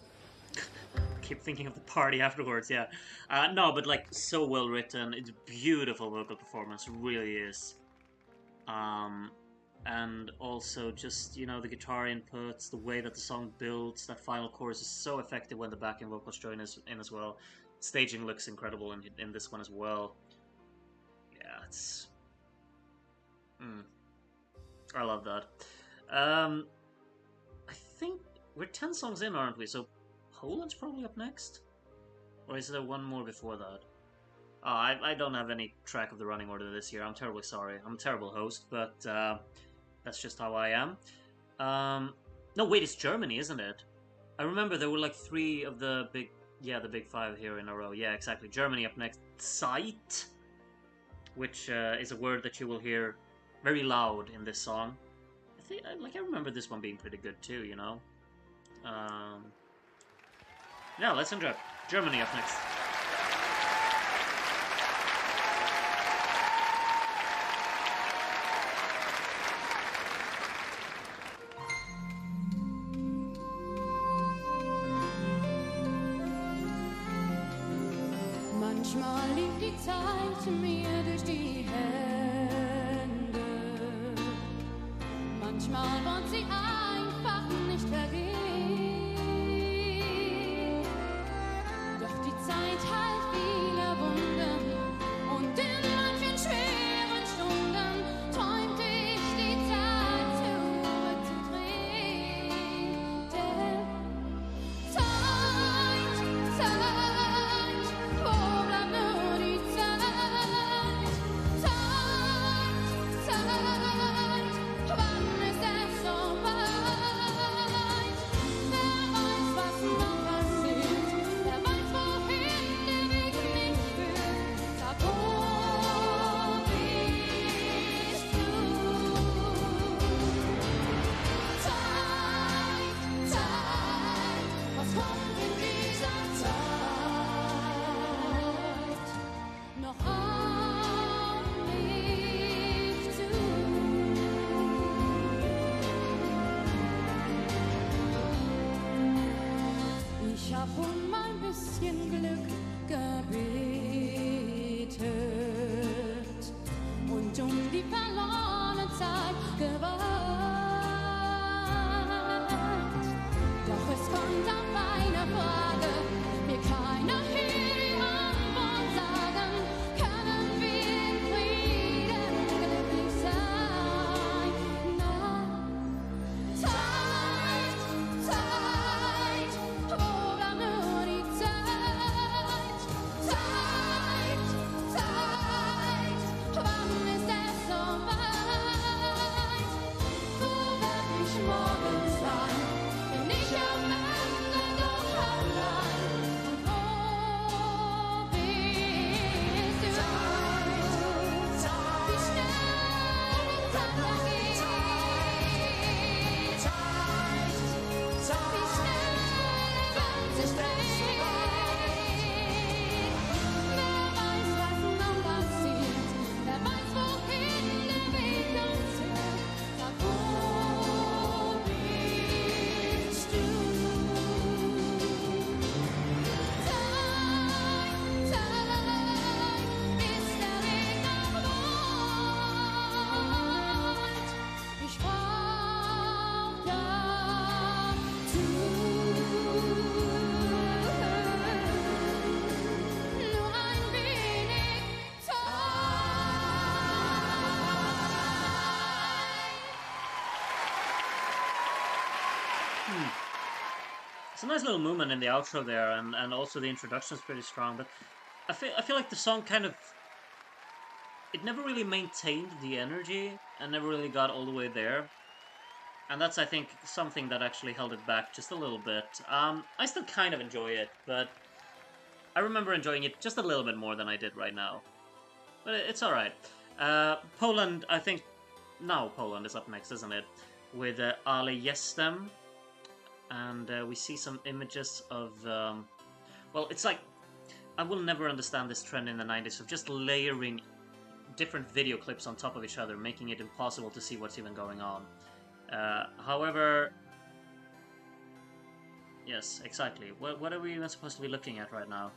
Keep thinking of the party afterwards, yeah. No, but like, so well written. It's beautiful vocal performance, really is. And also just, you know, the guitar inputs, the way that the song builds, that final chorus is so effective when the backing vocals join in as well. Staging looks incredible in this one as well. Yeah, it's... I love that. I think we're 10 songs in, aren't we? So Poland's probably up next? Or is there one more before that? Oh, I don't have any track of the running order this year. I'm terribly sorry. I'm a terrible host, but that's just how I am. No, wait, it's Germany, isn't it? I remember there were like 3 of the big... Yeah, the big 5 here in a row. Yeah, exactly. Germany up next. Zeit, which is a word that you will hear very loud in this song. I remember this one being pretty good too, you know? Yeah, let's enjoy. Germany up next. Manchmal lief die Zeit mir durch die Hände. Manchmal wollte sie einfach nicht vergehen. Doch die Zeit heilt viele Wunden und in manchen schweren Stunden träumte ich die Zeit zurückzudrehen. Denn Zeit, wo bleibt nur die Zeit? Zeit, wann ist es soweit? Wer weiß, was noch passiert? Wer weiß, wohin der Weg mich führt? Sag, wo bist du? Zeit, was kommt in dieser Zeit noch auf mich zu? Ich hab ein bisschen Glück gebetet und die verlorene Zeit gewartet. Doch es kommt auf eine Frage, mir keiner hier die Antwort sagen. Können wir in Frieden glücklich sein? Na, Zeit, wo bleibt nur die Zeit? Zeit, wann ist es soweit? Wo werd ich morgen sein? Bin ich am Ende doch allein? Und wo bist du? Wie schnell die Zeit vergeht. Wie schnell die Welt sich dreht. Wer weiß, was noch passiert? Wer weiß, wohin der Weg uns führt? Sag, wo bist du? Zeit, ist der Weg noch weit? Ich brauch dazu nur ein wenig It's a nice little movement in the outro there, and also the introduction is pretty strong, but I feel like the song kind of... It never really maintained the energy, and never really got all the way there. And that's, I think, something that actually held it back just a little bit. I still kind of enjoy it, but I remember enjoying it just a little bit more than I did right now. But it's alright. Poland, I think... Now Poland is up next, isn't it? With Ale Jestem. And we see some images of... well, it's like... I will never understand this trend in the 90s of just layering different video clips on top of each other, making it impossible to see what's even going on. However... Yes, exactly. What are we even supposed to be looking at right now?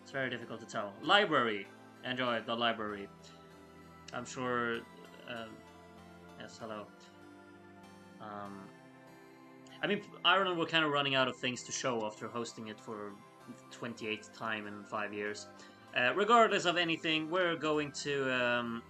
It's very difficult to tell. Library! Enjoy the library. I'm sure Yes, hello. I mean, Ireland were kind of running out of things to show after hosting it for the 28th time in 5 years. Regardless of anything, we're going to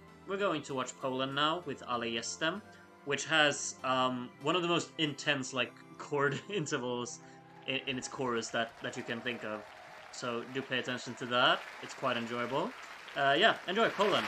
watch Poland now with Ale Jestem, which has one of the most intense like chord intervals in its chorus that you can think of. So do pay attention to that. It's quite enjoyable. Yeah, enjoy Poland.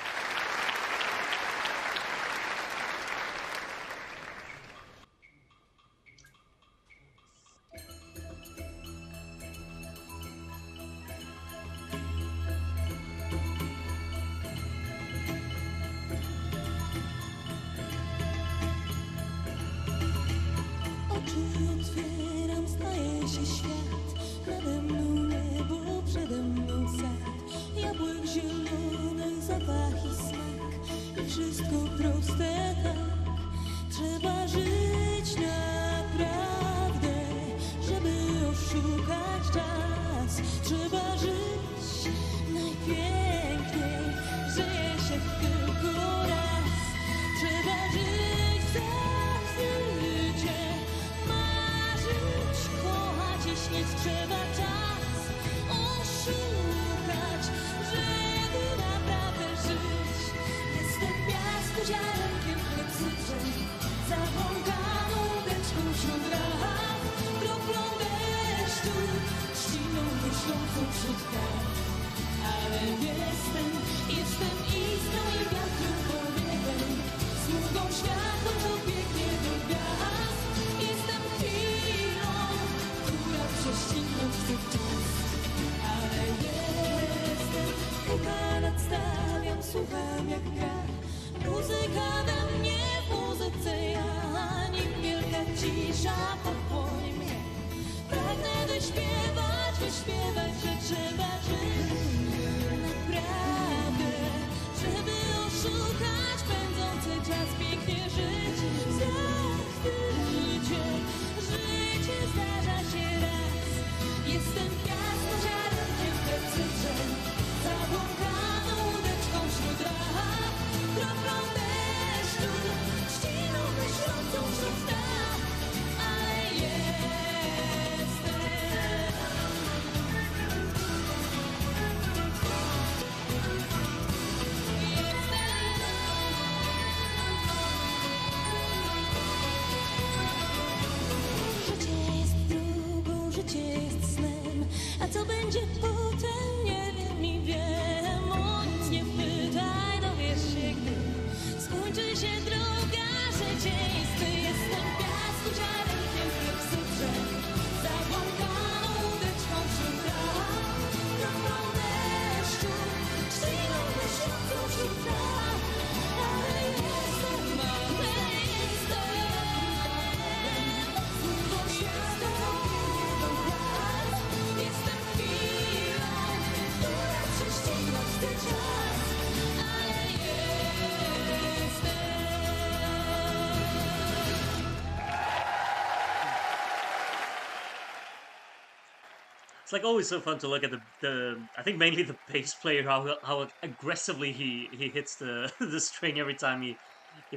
It's like always so fun to look at the I think mainly the bass player, how aggressively he hits the the string every time he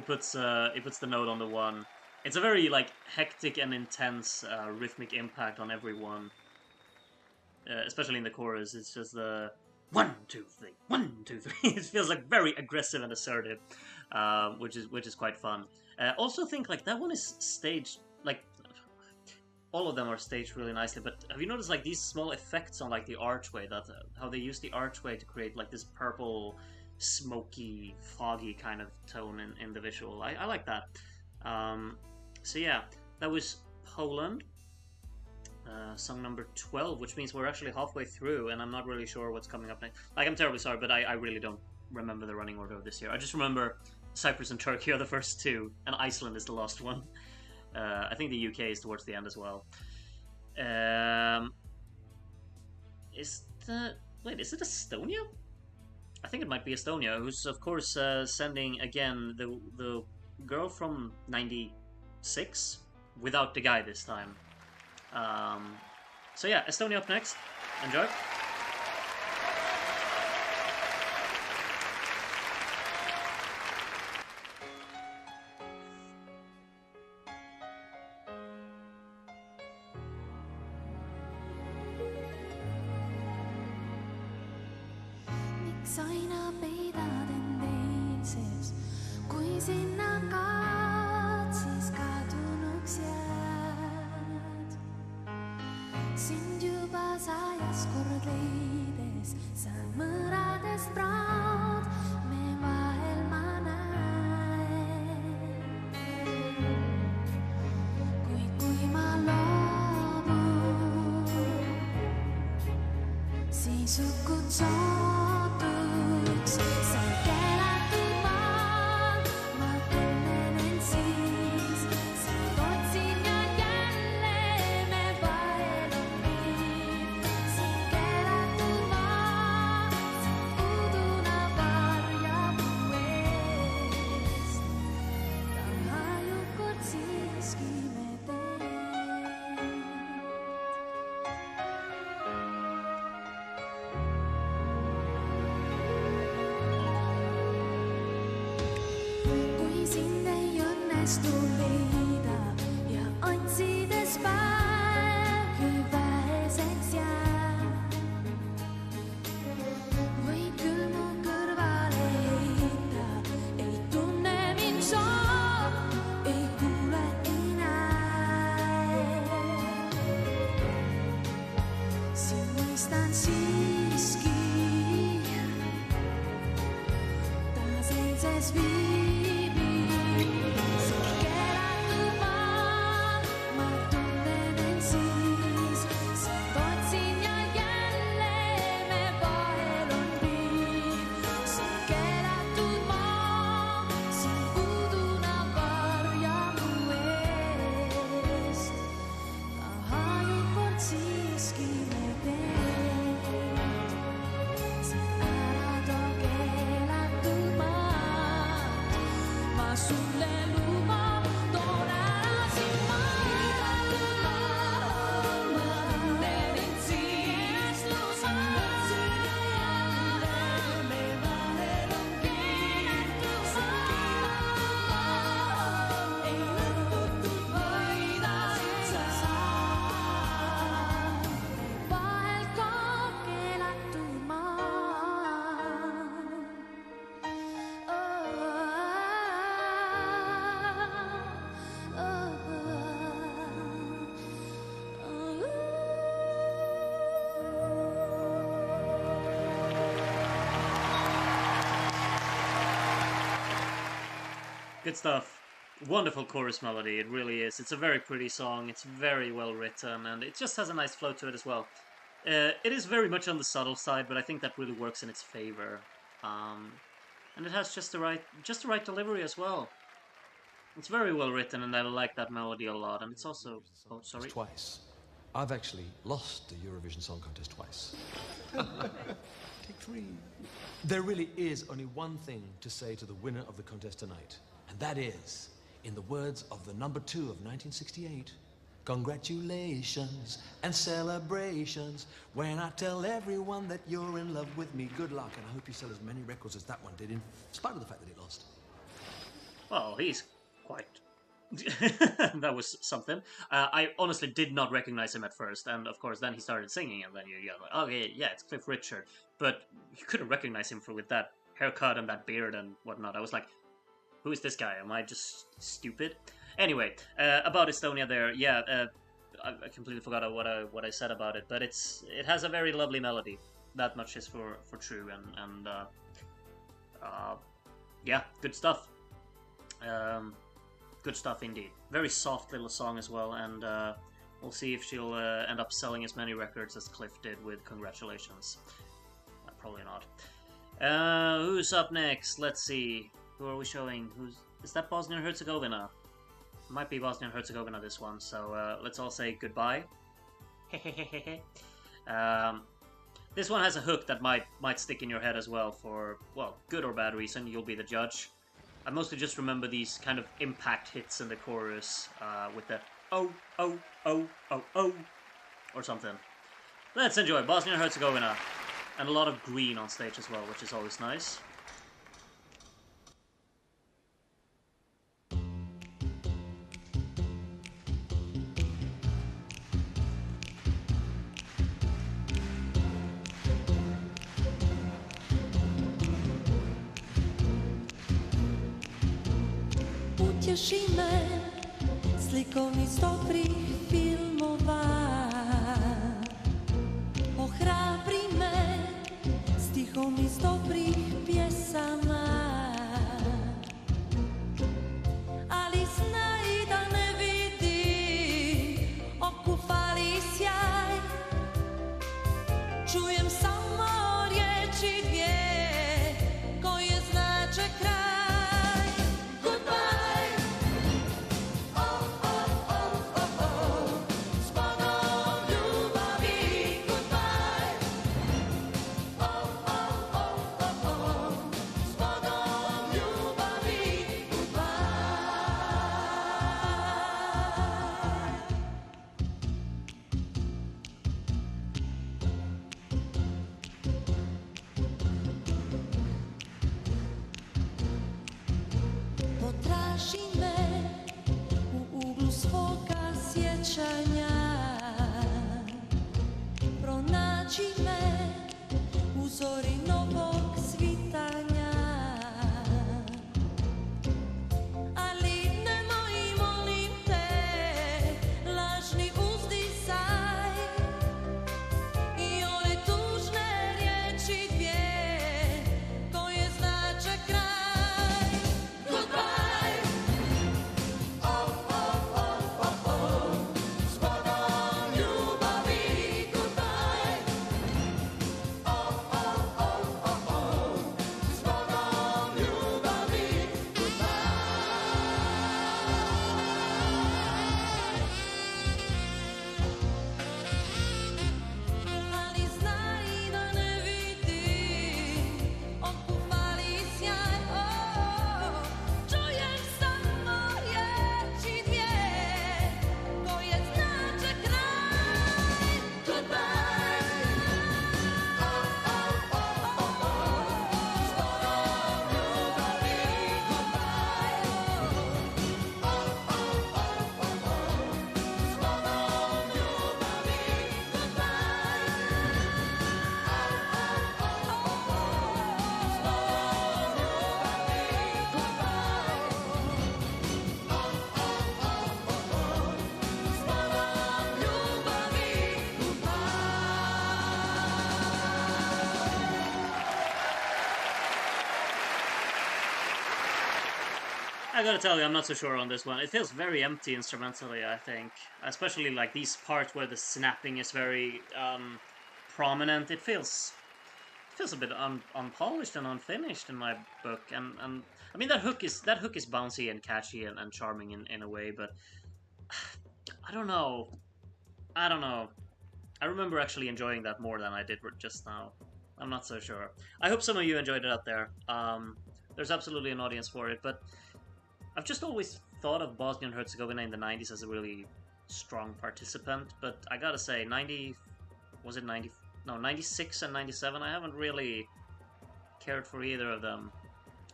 puts the note on the one. It's a very like hectic and intense rhythmic impact on everyone, especially in the chorus. It's just the 1, 2, 3, 1, 2, 3. It feels like very aggressive and assertive, which is quite fun. Also think like that one is staged like. All of them are staged really nicely, but have you noticed like these small effects on like the archway, that how they use the archway to create like this purple, smoky, foggy kind of tone in the visual? I like that. So yeah, that was Poland, song number 12, which means we're actually halfway through, and I'm not really sure what's coming up next. Like, I'm terribly sorry, but I really don't remember the running order of this year. I just remember Cyprus and Turkey are the first two, and Iceland is the last one. I think the UK is towards the end as well. Is it Estonia? I think it might be Estonia, who's of course sending again the girl from '96 without the guy this time. So yeah, Estonia up next. Enjoy. aina peidaten teises, kui sinna katsis kadunuks jääd. Sind juba sajas kord leides, sa mõradest praad, me vahel ma näen. Kuid kui ma loobun, siis hukud sootuks, sa keelatud maal, ma tunnen end siis, sind otsin ja jälle me vahel on viib. Sind keelatud maal, sind uduna varjab mu eest, taha ju kord siiski me teed. Kui sind ei õnnestu leida ja otsides päev küll väheseks jääb, võid küll mu kõrvale heita, ei tunne mind sa, ei kuule, ei näe. Sind mõistan siiski, taas eilses viibis, keelatud maal, ma tunnen end siis, sind otsin ja jälle me vahel on viib. Sind keelatud maal, sind uduna varjab mu eest, taha ju kord siiski me teed. Sind ära too keelatud maad, ma sulle luban, toon ära sind keelatud maal, ma tunnen end siis, sind otsin ja jälle me vahel on viib. Sind keelatud maal, ei lõputud võida sa saad, vahel ka keelatud maal. Good stuff. Wonderful chorus melody, it really is. It's a very pretty song, it's very well written, and it just has a nice flow to it as well. It is very much on the subtle side, but I think that really works in its favor. And it has just the right delivery as well. It's very well written, and I like that melody a lot. And it's also... Oh, sorry. Twice. I've actually lost the Eurovision Song Contest twice. Take 3. There really is only one thing to say to the winner of the contest tonight, and that is, in the words of the number 2 of 1968, congratulations and celebrations when I tell everyone that you're in love with me. Good luck, and I hope you sell as many records as that one did, in spite of the fact that it lost. Well, he's quite... That was something. I honestly did not recognize him at first, and of course then he started singing, and then you're like, okay, yeah, it's Cliff Richard. But you couldn't recognize him with that haircut and that beard and whatnot. I was like, who is this guy? Am I just stupid? Anyway, about Estonia there, yeah, I completely forgot what I said about it, but it has a very lovely melody. That much is for true, and yeah, good stuff. Good stuff indeed. Very soft little song as well, and we'll see if she'll end up selling as many records as Cliff did with Congratulations. Probably not. Who's up next? Let's see. Who are we showing? Is that Bosnia-Herzegovina? Might be Bosnia-Herzegovina this one, so let's all say goodbye. This one has a hook that might stick in your head as well for, well, good or bad reason. You'll be the judge. I mostly just remember these kind of impact hits in the chorus with the oh, oh, oh, oh, oh, or something. Let's enjoy Bosnia-Herzegovina. And a lot of green on stage as well, which is always nice. Podrži me slikom iz dobrih filmova, ohrabri me stihom iz dobrih pjesama, ali znaj da ne vidi okupali sjaj, čujem samo riječi dvije koje znače kraj. Pronađi me u zori novog svitanja, ali nemoj, molim te, lažni uzdisaj i ove tužne riječi dvije koje znače kraj. Goodbye. Oh, oh, oh, oh, oh. Zbogom ljubavi. Goodbye. Oh, oh, oh, oh, oh. Zbogom ljubavi. Goodbye. Ali znaj da ne vidi okupali sjaj. Oh, čujem samo riječi dvije koje znače kraj. Goodbye. Oh, oh, oh, oh, oh. Zbogom ljubavi. Goodbye. Oh, oh, oh, oh, oh. Zbogom ljubavi. Goodbye. I gotta tell you, I'm not so sure on this one. It feels very empty instrumentally, I think. Especially like these parts where the snapping is very prominent. It feels a bit unpolished and unfinished in my book. And I mean that hook is bouncy and catchy and charming in a way, but I don't know. I remember actually enjoying that more than I did just now. I'm not so sure. I hope some of you enjoyed it out there. There's absolutely an audience for it, but I've just always thought of Bosnia and Herzegovina in the 90s as a really strong participant, but I gotta say, 96 and 97, I haven't really cared for either of them.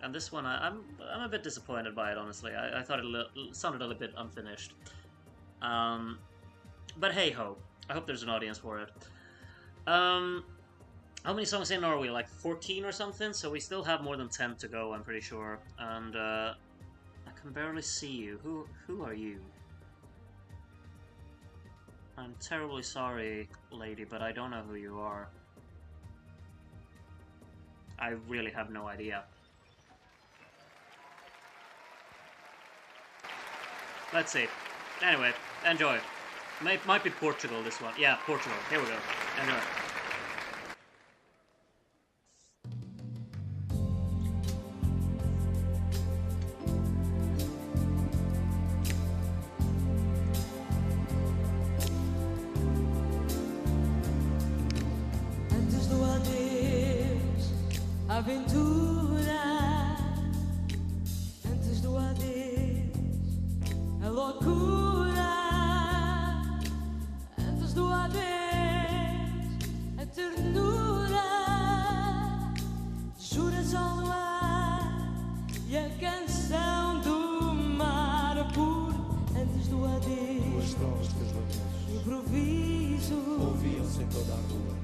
And this one, I'm a bit disappointed by it, honestly. I thought it sounded a little bit unfinished. But hey-ho, I hope there's an audience for it. How many songs in Norway? Like 14 or something? So we still have more than 10 to go, I'm pretty sure. And I can barely see you. Who are you? I'm terribly sorry, lady, but I don't know who you are. I really have no idea. Let's see. Anyway, enjoy. Might be Portugal, this one. Yeah, Portugal. Here we go. Enjoy. Aventura, antes do adeus, a loucura, antes do adeus, a ternura, juras ao luar e a canção do mar por antes do adeus, As trovas dos lamentes improviso, ouviam-se em toda a rua.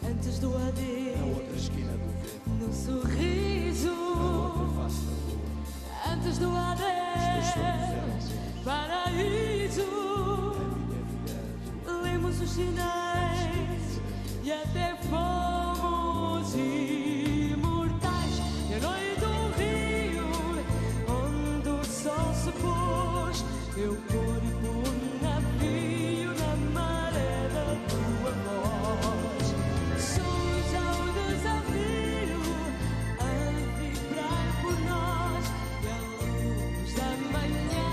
Antes do adeus, Na outra esquina do vento, no sorriso, na outra face da rua. antes do adeus. paraíso. Lemos os sinais e até fomos imortais. Herói do rio, onde o sol se pôs, meu corpo um navio na maré da tua voz. Sons ao desafio a vibrar por nós, e a luz da manhã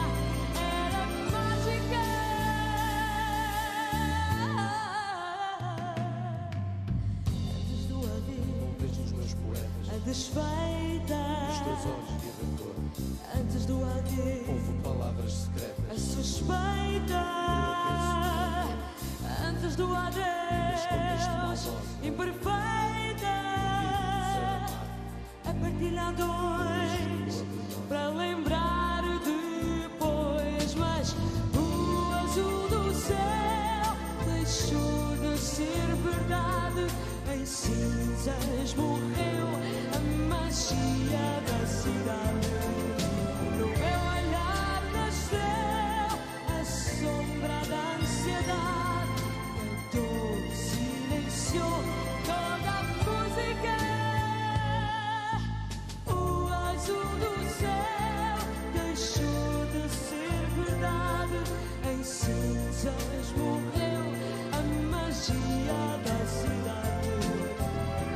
era mágica. Antes do adeus, Desde os meus poemas, a desfeita. os teus olhos de rancor, Antes do adeus, houve palavras a secretas. suspeita. Antes do adeus, imperfeita. A partilha dois para lembrar depois. Mas o azul do céu deixou de ser verdade. Em cinzas morreu a magia da cidade. No meu olhar nasceu a sombra da ansiedade. A dor silenciou toda a música. O azul do céu deixou de ser verdade. Em cinzas morreu a magia da cidade.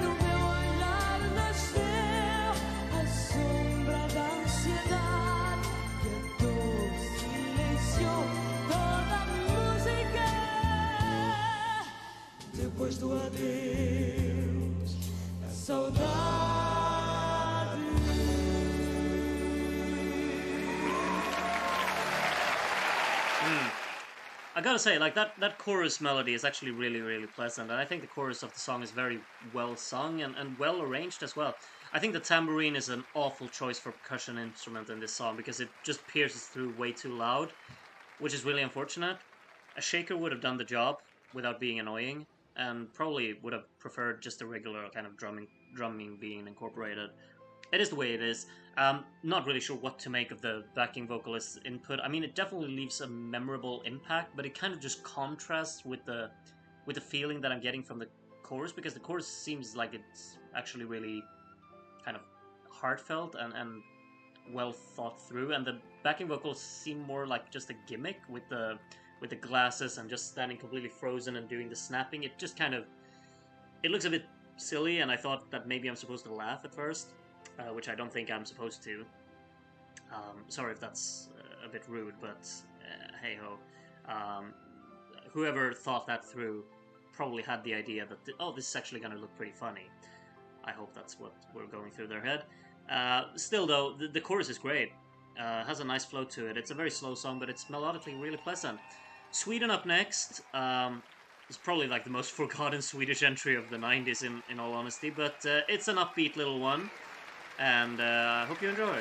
No meu olhar nasceu a sombra da ansiedade. E a dor silenciou toda a música. Depois do adeus, a saudade. I gotta say, like, that chorus melody is actually really, really pleasant, and I think the chorus of the song is very well sung and well arranged as well. I think the tambourine is an awful choice for percussion instrument in this song, because it just pierces through way too loud, which is really unfortunate. A shaker would have done the job without being annoying, and probably would have preferred just a regular kind of drumming being incorporated. It is the way it is. Not really sure what to make of the backing vocalist's input. I mean, it definitely leaves a memorable impact, but it kind of just contrasts with the feeling that I'm getting from the chorus, because the chorus seems like it's actually really kind of heartfelt and well thought through, and the backing vocals seem more like just a gimmick with the glasses and just standing completely frozen and doing the snapping. It just kind of, it looks a bit silly, and I thought that maybe I'm supposed to laugh at first. Which I don't think I'm supposed to. Sorry if that's a bit rude, but hey ho. Whoever thought that through probably had the idea that, this is actually going to look pretty funny. I hope that's what we're going through their head. Still though, the chorus is great. Has a nice flow to it. It's a very slow song, but it's melodically really pleasant. Sweden up next. It's probably like the most forgotten Swedish entry of the 90s in all honesty, but it's an upbeat little one. And I hope you enjoy.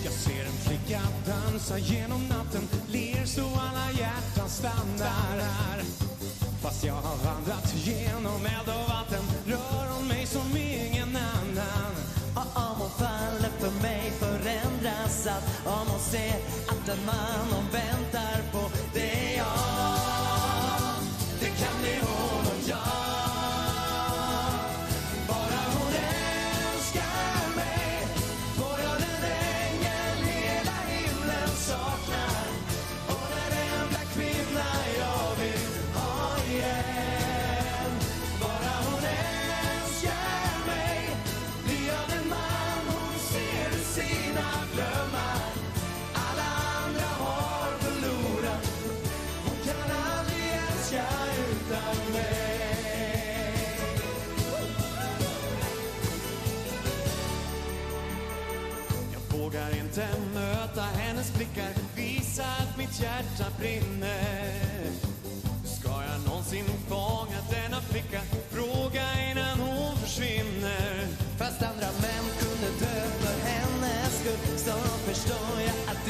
Jag ser en flicka dansa genom natten, ler så alla hjärtan stannar. Fast jag har vandrat genom eld och vatten, rör hon mig som ingen annan. Om hon faller för mig förändras allt. Om hon ser att en man hon väntar på, det är jag. Det kan bli hon och jag. Bara hon älskar mig, får jag den ängel hela himlen saknar. Och den enda kvinna jag vill ha igen. Bara hon älskar mig, blir jag den man hon ser i sina drömmar. Alla andra har förlorat, hon kan aldrig älska utan mig. Jag vågar inte möta hennes blickar, visa att mitt hjärta brinner. Ska jag någonsin fånga denna flicka? Fråga innan hon försvinner. Fast andra män kunde dö för hennes skull, så förstår jag att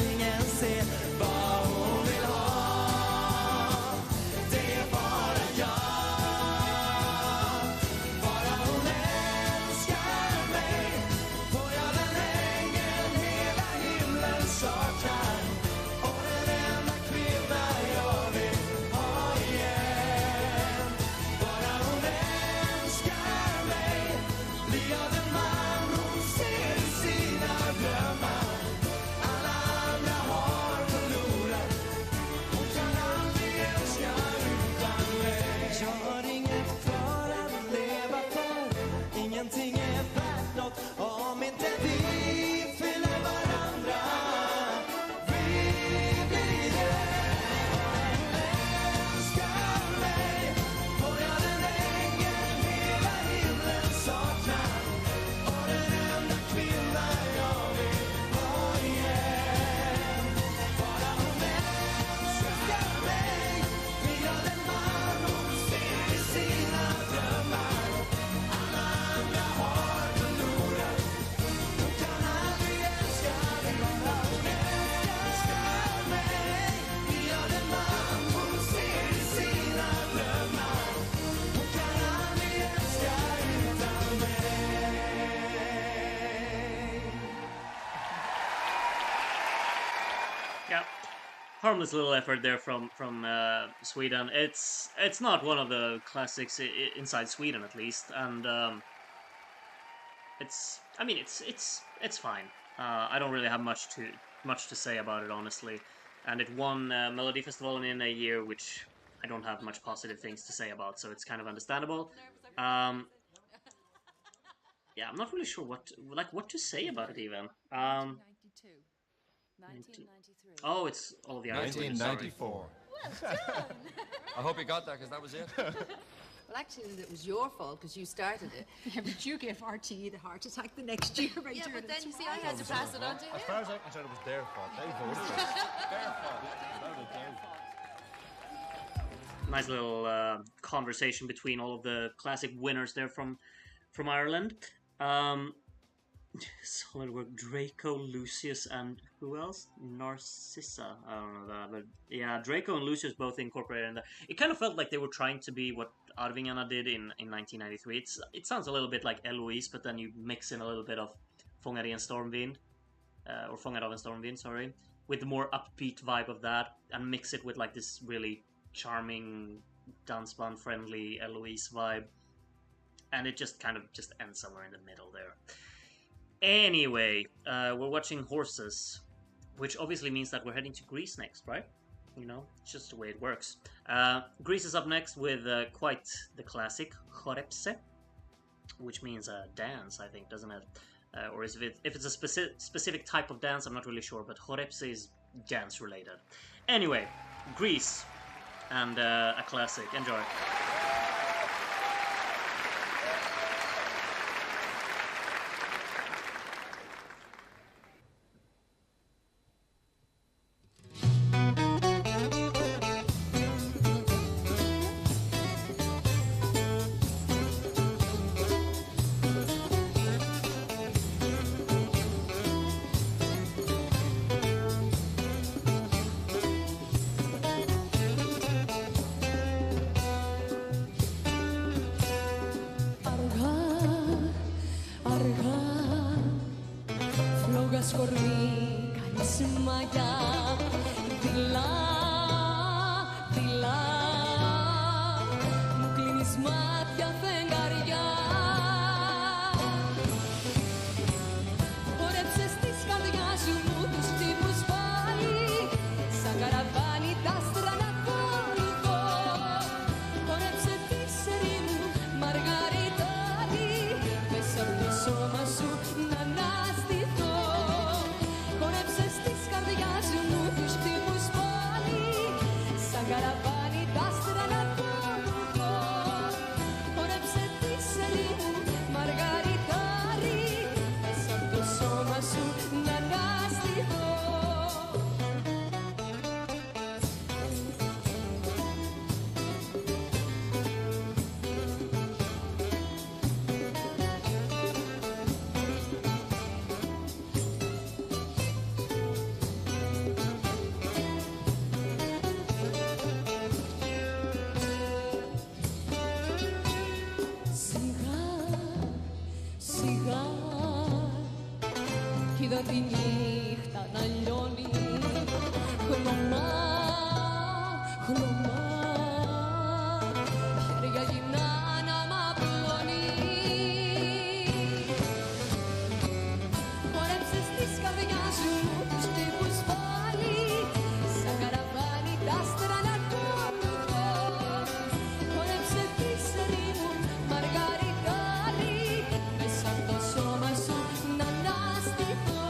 harmless little effort there from Sweden. It's not one of the classics inside Sweden, at least, and it's fine. I don't really have much to say about it, honestly. And it won Melody Festival in a year which I don't have much positive things to say about, so it's kind of understandable. Yeah, I'm not really sure what to say about it even. 1993. Oh, it's all the other 1994. Well done. I hope you got that, because that was it. Well, actually, it was your fault because you started it. Yeah, but you gave RTE the heart attack the next year. Right? Yeah, but then you see, I had to pass it on to him. As far as I'm concerned, it was their fault. They voted for it. Their fault. Nice little conversation between all of the classic winners there from Ireland. Solid work. Draco, Lucius, and who else? Narcissa. I don't know that, but yeah, Draco and Lucius both incorporated in that. It kind of felt like they were trying to be what Arvingarna did in 1993. It sounds a little bit like Eloise, but then you mix in a little bit of Fångad i en stormvind, or Fångad av en stormvind, sorry, with the more upbeat vibe of that, and mix it with like this really charming, dansband-friendly Eloise vibe, and it just kind of ends somewhere in the middle there. Anyway, we're watching horses, which obviously means that we're heading to Greece next, right? You know, it's just the way it works. Greece is up next with quite the classic chorepse, which means dance, I think, doesn't it? Or if it's a specific type of dance, I'm not really sure, but chorepse is dance related. Anyway, Greece and a classic. Enjoy. Τη νύχτα να λιώνει χλωμά, χλωμά, χέρια γυμνά να μ' απλώνει. Χορέψες της καρδιάς μου τους τύπους πάλι, σαν καραβάνι τα άστρα να τολουθώ. Χορέψε της ερήμου μαργαριτάρι, μέσα από το σώμα σου να αναστηθώ.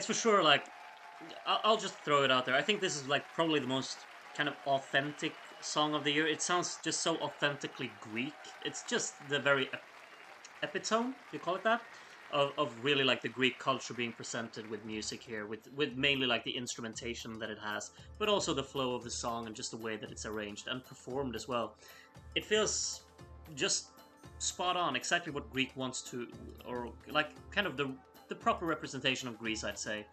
it's for sure like I'll just throw it out there. I think this is like probably the most kind of authentic song of the year. It sounds just so authentically Greek. It's just the very epitome, do you call it that? Of really like the Greek culture being presented with music here, with mainly like the instrumentation that it has, but also the flow of the song and just the way that it's arranged and performed as well. It feels just spot on, exactly what Greek wants to, or like kind of the proper representation of Greece, I'd say.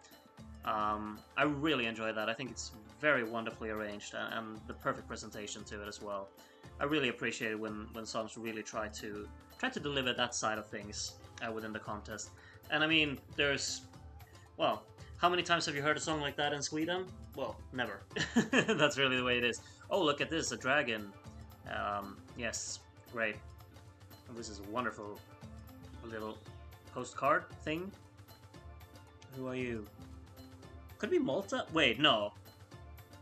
I really enjoy that. I think it's very wonderfully arranged and the perfect presentation to it as well. I really appreciate it when songs really try to deliver that side of things within the contest. And I mean, well, how many times have you heard a song like that in Sweden? Well, never. That's really the way it is. Oh, look at this, a dragon. Yes, great. This is a wonderful little postcard thing. Who are you? Could it be Malta? Wait, no.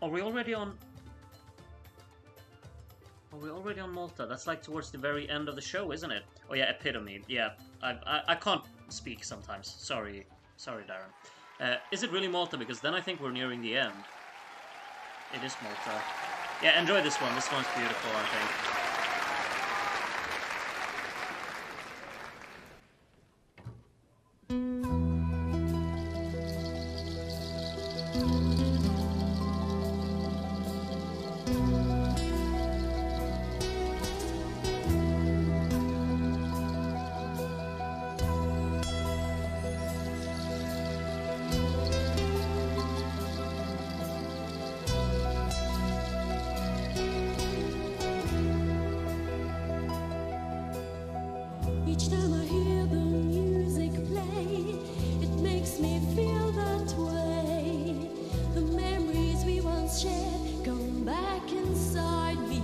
Are we already on Malta? That's like towards the very end of the show, isn't it? Oh yeah, epitome. Yeah, I can't speak sometimes. Sorry, Darren. Is it really Malta? Because then I think we're nearing the end. It is Malta. Yeah, enjoy this one. This one's beautiful, I think. Each time I hear the music play, it makes me feel that way. The memories we once shared come back inside me.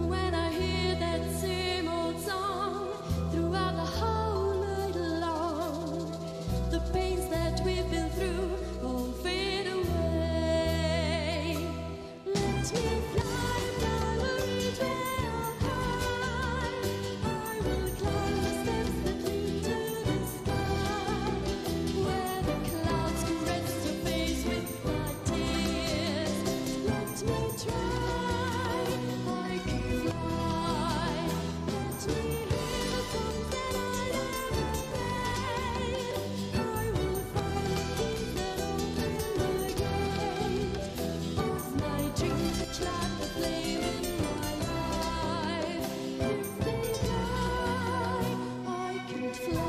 When I hear that same old song throughout the whole night long, the pains that we've been through all fade away. Let me fly, fly, reach where I'll high. I will climb the steps that lead to the sky, where the clouds caress your face with my tears. Let me try, I can fly. Let me hear the songs that I never played. I will find the keys that open the gate of my dreams, which light the flame in my life. If they die, I can fly.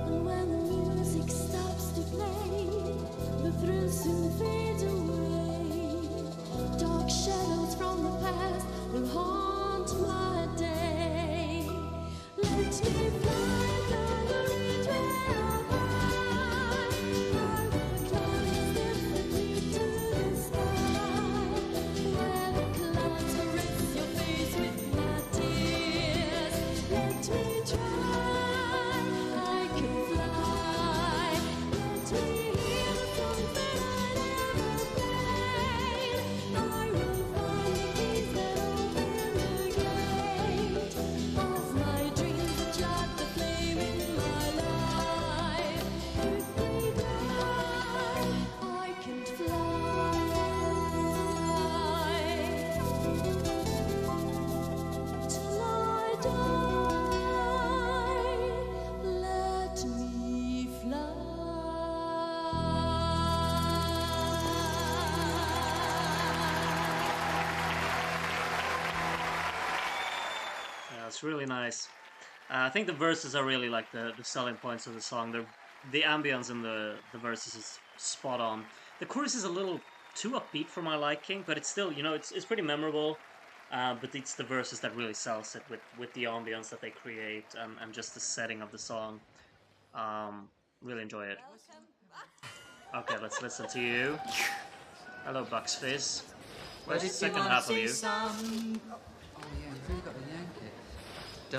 And when the music stops to play, the thrill soon fades away. Dark shadows from the past will haunt my day. Let me fly, fly, reach where I'll high. I will climb the steps that lead to the sky, where the clouds caress your face with my tears. Let me try, I can fly. Let me hear the songs that I never played. I will find the keys that open the gate of my dreams, which light the flame in my life. If they die, I can fly. Till I die, let me fly. Yeah, it's really nice. I think the verses are really like the selling points of the song. The ambience in the verses is spot on. The chorus is a little too upbeat for my liking, but it's still, you know, it's pretty memorable. But it's the verses that really sells it with the ambience that they create and just the setting of the song. Really enjoy it. Okay, let's listen to you. Hello, Bucks Fizz. Where's the But if you second wanna half of see you? some... Oh yeah, you've really got to yank it.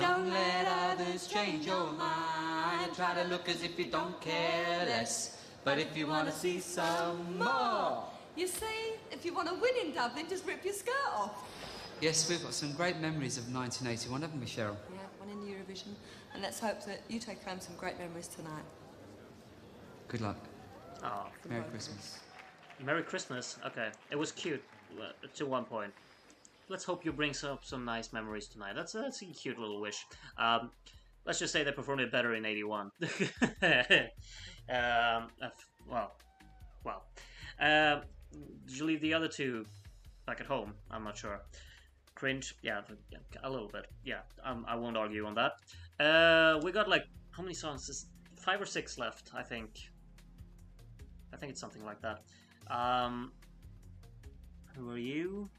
Don't let others change your mind. Try to look as if you don't care less. But if you want to see some more... You see, if you want to win in Dublin, just rip your skirt off. Yes, we've got some great memories of 1981, haven't we, Cheryl? Yeah, one in the Eurovision. And let's hope that you take home some great memories tonight. Good luck. Oh, Merry Christmas. Merry Christmas. Okay, it was cute to one point. Let's hope you bring some nice memories tonight. That's a cute little wish. Let's just say they performed it better in '81. Well. Did you leave the other two back at home? I'm not sure. Cringe? Yeah, a little bit. Yeah, I won't argue on that. We got like, how many songs? Is 5 or 6 left, I think. I think it's something like that. Who are you?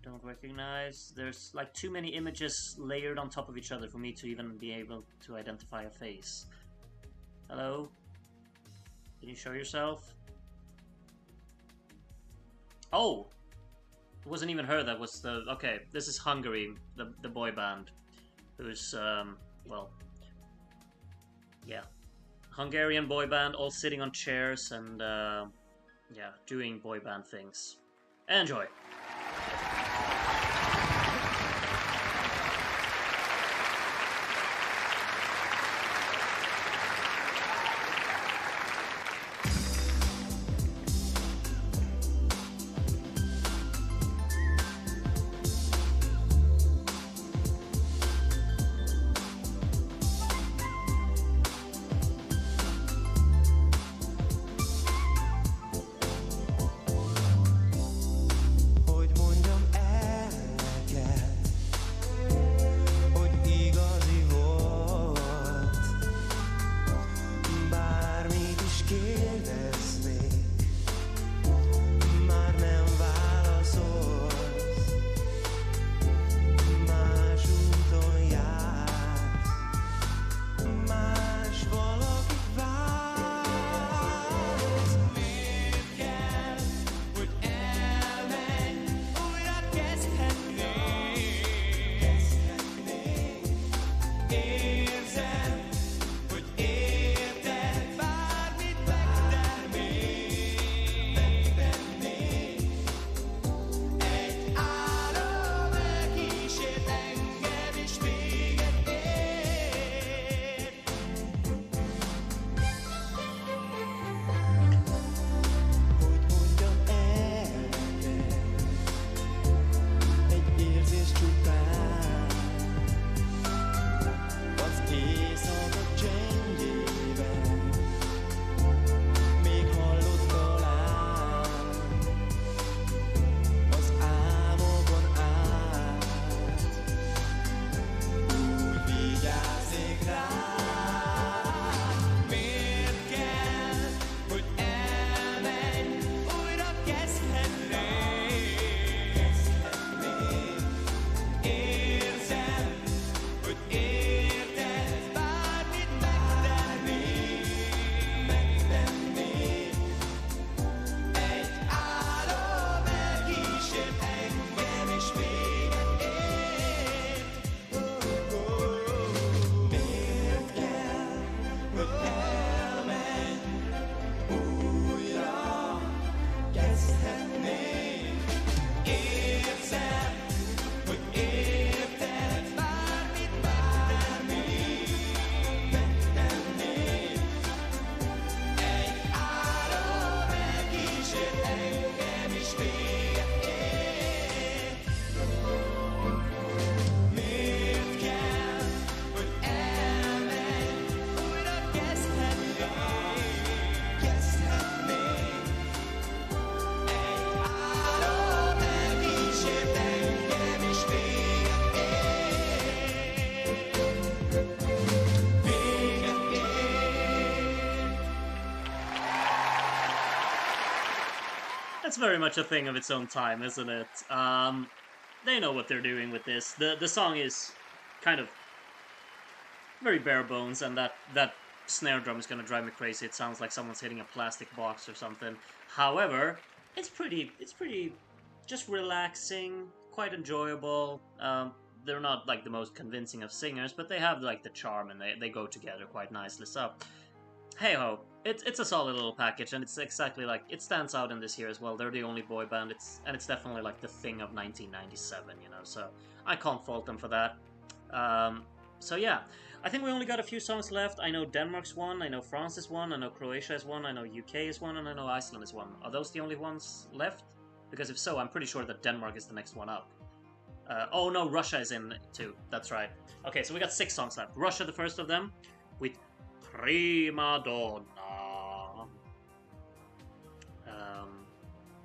Don't recognize. There's like too many images layered on top of each other for me to even be able to identify a face. Hello? Can you show yourself? Oh! It wasn't even her that was the... Okay, this is Hungary, the boy band. Who's, well... Yeah. Hungarian boy band, all sitting on chairs and, yeah, doing boy band things. Enjoy! That's very much a thing of its own time, isn't it? They know what they're doing with this. The song is kind of very bare bones, and that snare drum is gonna drive me crazy. It sounds like someone's hitting a plastic box or something. However, it's pretty just relaxing, quite enjoyable. They're not like the most convincing of singers, but they have like the charm and they go together quite nicely. So, hey ho, it's a solid little package, and it's exactly like it stands out in this year as well. They're the only boy band. It's definitely like the thing of 1997, you know. So I can't fault them for that. So yeah, I think we only got a few songs left. I know Denmark's one, I know France is one, I know Croatia is one, I know UK is one, and I know Iceland is one. Are those the only ones left? Because if so, I'm pretty sure that Denmark is the next one up. Oh no, Russia is in too. That's right. Okay, so we got 6 songs left. Russia, the first of them, with Prima Donna.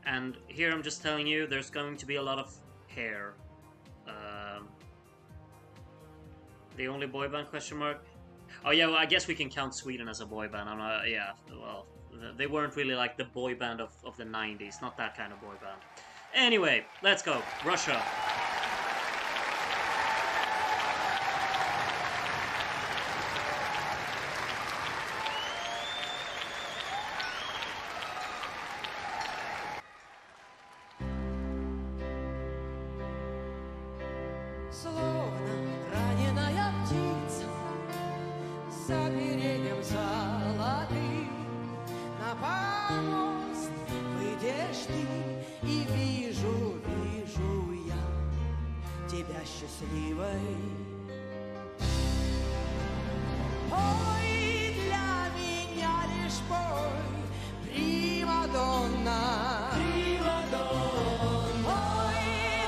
And here I'm just telling you, there's going to be a lot of hair. The only boy band, question mark? Oh yeah, well, I guess we can count Sweden as a boy band. I'm not, yeah, well, they weren't really like the boy band of the 90s. Not that kind of boy band. Anyway, let's go. Russia. счастливой. Пой для меня лишь пой, примадонна. Пой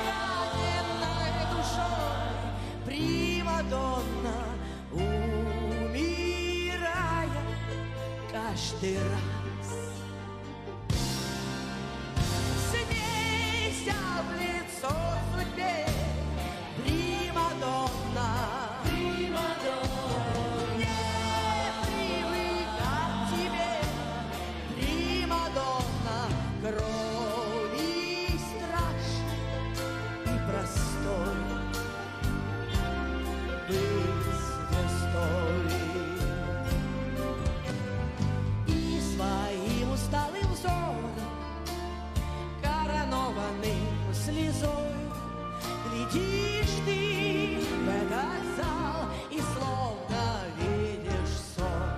раненной душой, примадонна, умирая каждый раз. Смейся в лицо судьбе, примадонна. Не привыкать тебе, примадонна, крови страшный и простой. Быть звездой и своим усталым взором, коронованным слезой, глядишь ты в этот зал и словно видишь сон,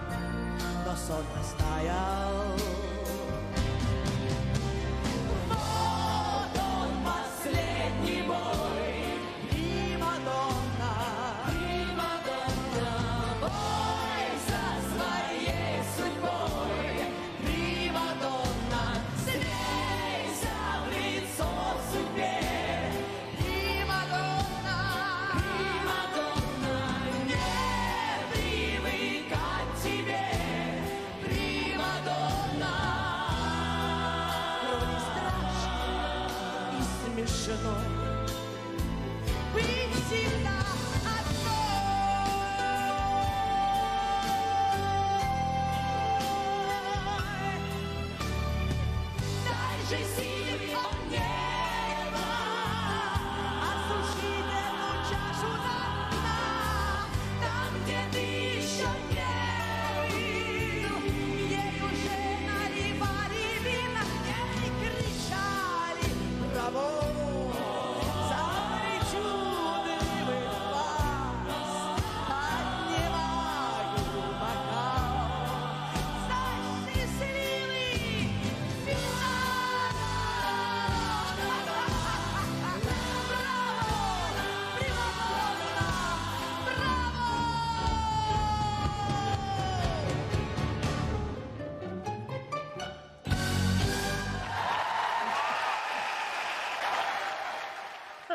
но сон растаял. Вот он, последний бой, примадонна. Бой за своей судьбой, примадонна. Смейся в лицо судьбе, примадонна. Не привыкать тебе, примадонна. Крови страшной и смешной, быть всегда одной. Дай же силы от неба осушить эту чашу до дна. Там, где ты еще не был, ей уже наливали вина, ей кричали браво. За причудливый вас поднимаю бокал за счастливый финал.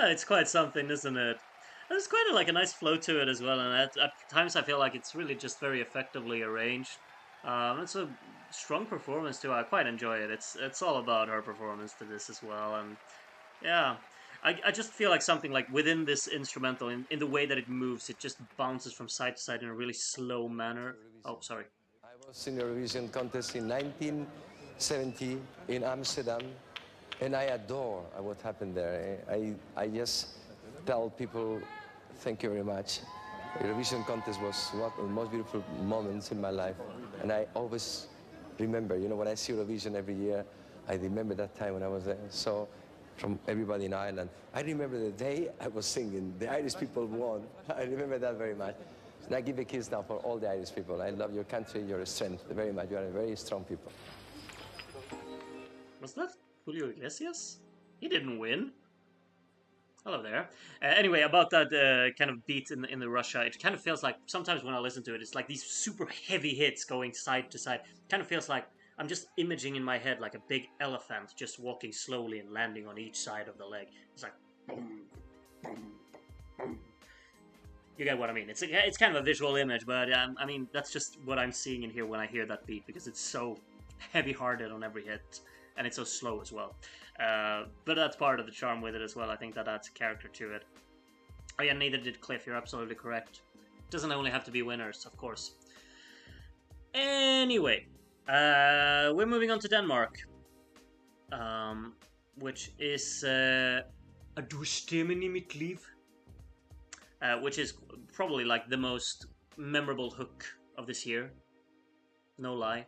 It's quite something, isn't it? There's quite like a nice flow to it as well, and at times I feel like it's really just very effectively arranged. It's a strong performance too. I quite enjoy it. It's all about her performance to this as well, and yeah, I just feel like something like within this instrumental, in the way that it moves, it just bounces from side to side in a really slow manner. Oh, sorry. I was in the Eurovision contest in 1970 in Amsterdam, and I adore what happened there. I just tell people thank you very much. Eurovision contest was one of the most beautiful moments in my life, and I always remember, you know, when I see Eurovision every year, I remember that time when I was there. So, from everybody in Ireland, I remember the day I was singing, the Irish people won. I remember that very much. And I give a kiss now for all the Irish people. I love your country, your strength very much. You are a very strong people. Was that Julio Iglesias? He didn't win. Hello there. Anyway, about that kind of beat in the Russia, it kind of feels like, sometimes when I listen to it, it's like these super heavy hits going side to side. It kind of feels like I'm just imaging in my head like a big elephant just walking slowly and landing on each side of the leg. It's like boom, boom, boom. You get what I mean? It's kind of a visual image, but I mean, that's just what I'm seeing in here when I hear that beat, because it's so heavy-hearted on every hit, and it's so slow as well. But that's part of the charm with it as well. I think that adds character to it. Oh yeah, neither did Cliff. You're absolutely correct. Doesn't only have to be winners, of course. Anyway, we're moving on to Denmark, which is a Du stemmen i mitt liv, which is probably like the most memorable hook of this year. No lie.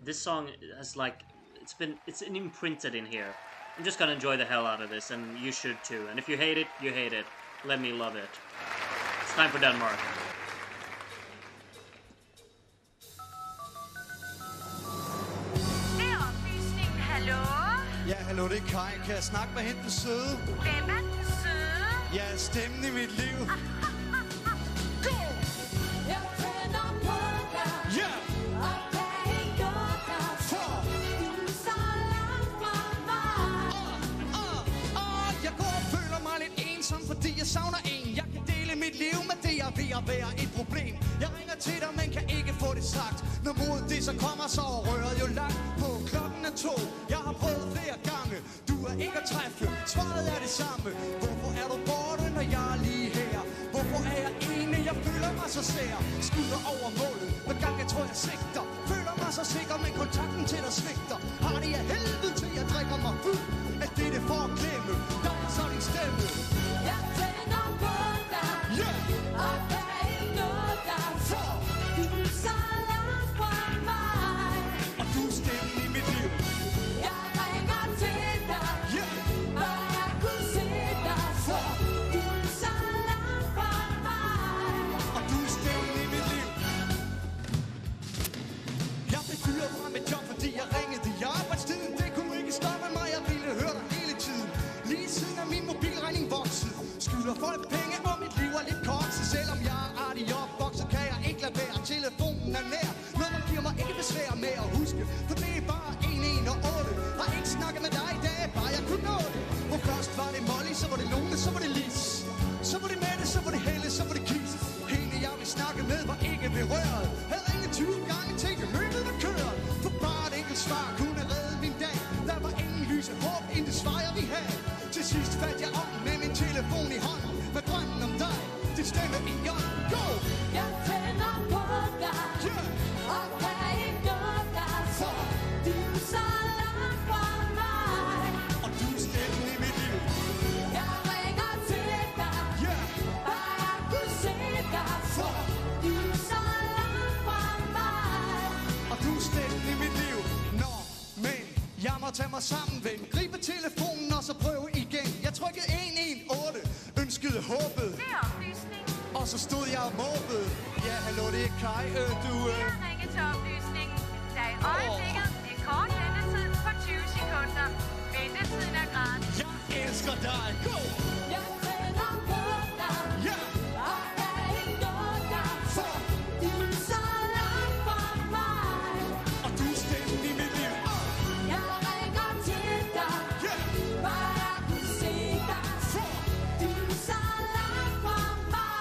This song has like, it's imprinted in here. I'm just gonna enjoy the hell out of this, and you should too. And if you hate it, you hate it. Let me love it. It's time for Denmark. Ja, hallo, det er Kai. Kan jeg snakke med hende den søde? Hvem er den søde? Ja, stemmen i mit liv. Go! Jeg tænder på dig. Ja! Og kan ikke gå dig. For! Du er så langt fra mig. Jeg går og føler mig lidt ensom, fordi jeg savner en. Jeg kan dele mit liv med det, jeg er ved at være et problem. Jeg ringer til dig, men kan ikke få det sagt. Når mod det så kommer, så er røret jo langt på. Klokken er 2. Jeg har prøvet flere gange. Du er ikke at træffe. Svaret er det samme. Hvorfor er du borte, når jeg er lige her? Hvorfor er jeg ene? Jeg føler mig så sær. Skyder over målet. Hver gang jeg tror, jeg sigter. Føler mig så sikker, men kontakten til dig svigter. Har det af helvede til, jeg drikker mig ud. At det er det for at glemme. Der er så din stemme. Jeg tænder på dig. Yeah! Og kan ikke nå dig. For! Du er så langt fra mig. Og du er stemmen i mit liv. Jeg ringer til dig. Yeah! For jeg kunne se dig. For! Du er så langt fra mig. Og du er stemmen i mit liv. Jeg blev fyret fra mit job, fordi jeg ringede i arbejdstiden. Det kunne ikke stoppe mig, jeg ville høre dig hele tiden. Lige siden er min mobilregning vokset. Skylder folk penge, og mit liv er lidt kort. Så selvom jeg er artig opvokset, kan jeg ikke lade være. Telefonen er nær. Nummer giver mig ikke besvær med at huske. For det er bare 118. Har ikke snakket med dig i dag, bare jeg kunne nå det. Hvor først var det Molly, så var det Lone, så var det Lis. Så var det Mette, så var det Helle, så var det Kis. Hende jeg ville snakke med var ikke berørt. Havde ringet 20 gange, tænkte løbet var kørt. For bare et enkelt svar kunne redde min dag. Der var ingen lyse håb, intet svar jeg ville have. Til sidst faldt jeg om med min telefon i hånden. Med drømmen om dig, det stemme i ånden. Go! Jeg tænder på dig. Yeah! Og kan ikke nå dig. For! Du er så langt fra mig. Og du er stemmen i mit liv. Jeg ringer til dig. Yeah! Bare jeg kunne se dig. For! Du er så langt fra mig. Og du er stemmen i mit liv. Nå, men jeg må tage mig sammen, ven. Gribe telefonen og så prøve igen. Jeg trykkede 118, ønskede håbet. Det er oplysning. Og så stod jeg og måbede. Ja, hallo, det er Kai. Du... Jeg ringer til oplysningen. Der er i øjeblikket en kort ventetid på 20 sekunder. Ventetiden er gratis. Jeg elsker dig. Go! Jeg tænder på dig. Yeah! Og kan ikke nå dig. For! Du er så langt fra mig. Og du er stemmen i mit liv. Jeg ringer til dig. Yeah! Bare jeg kunne se dig. For! Du er så langt fra mig.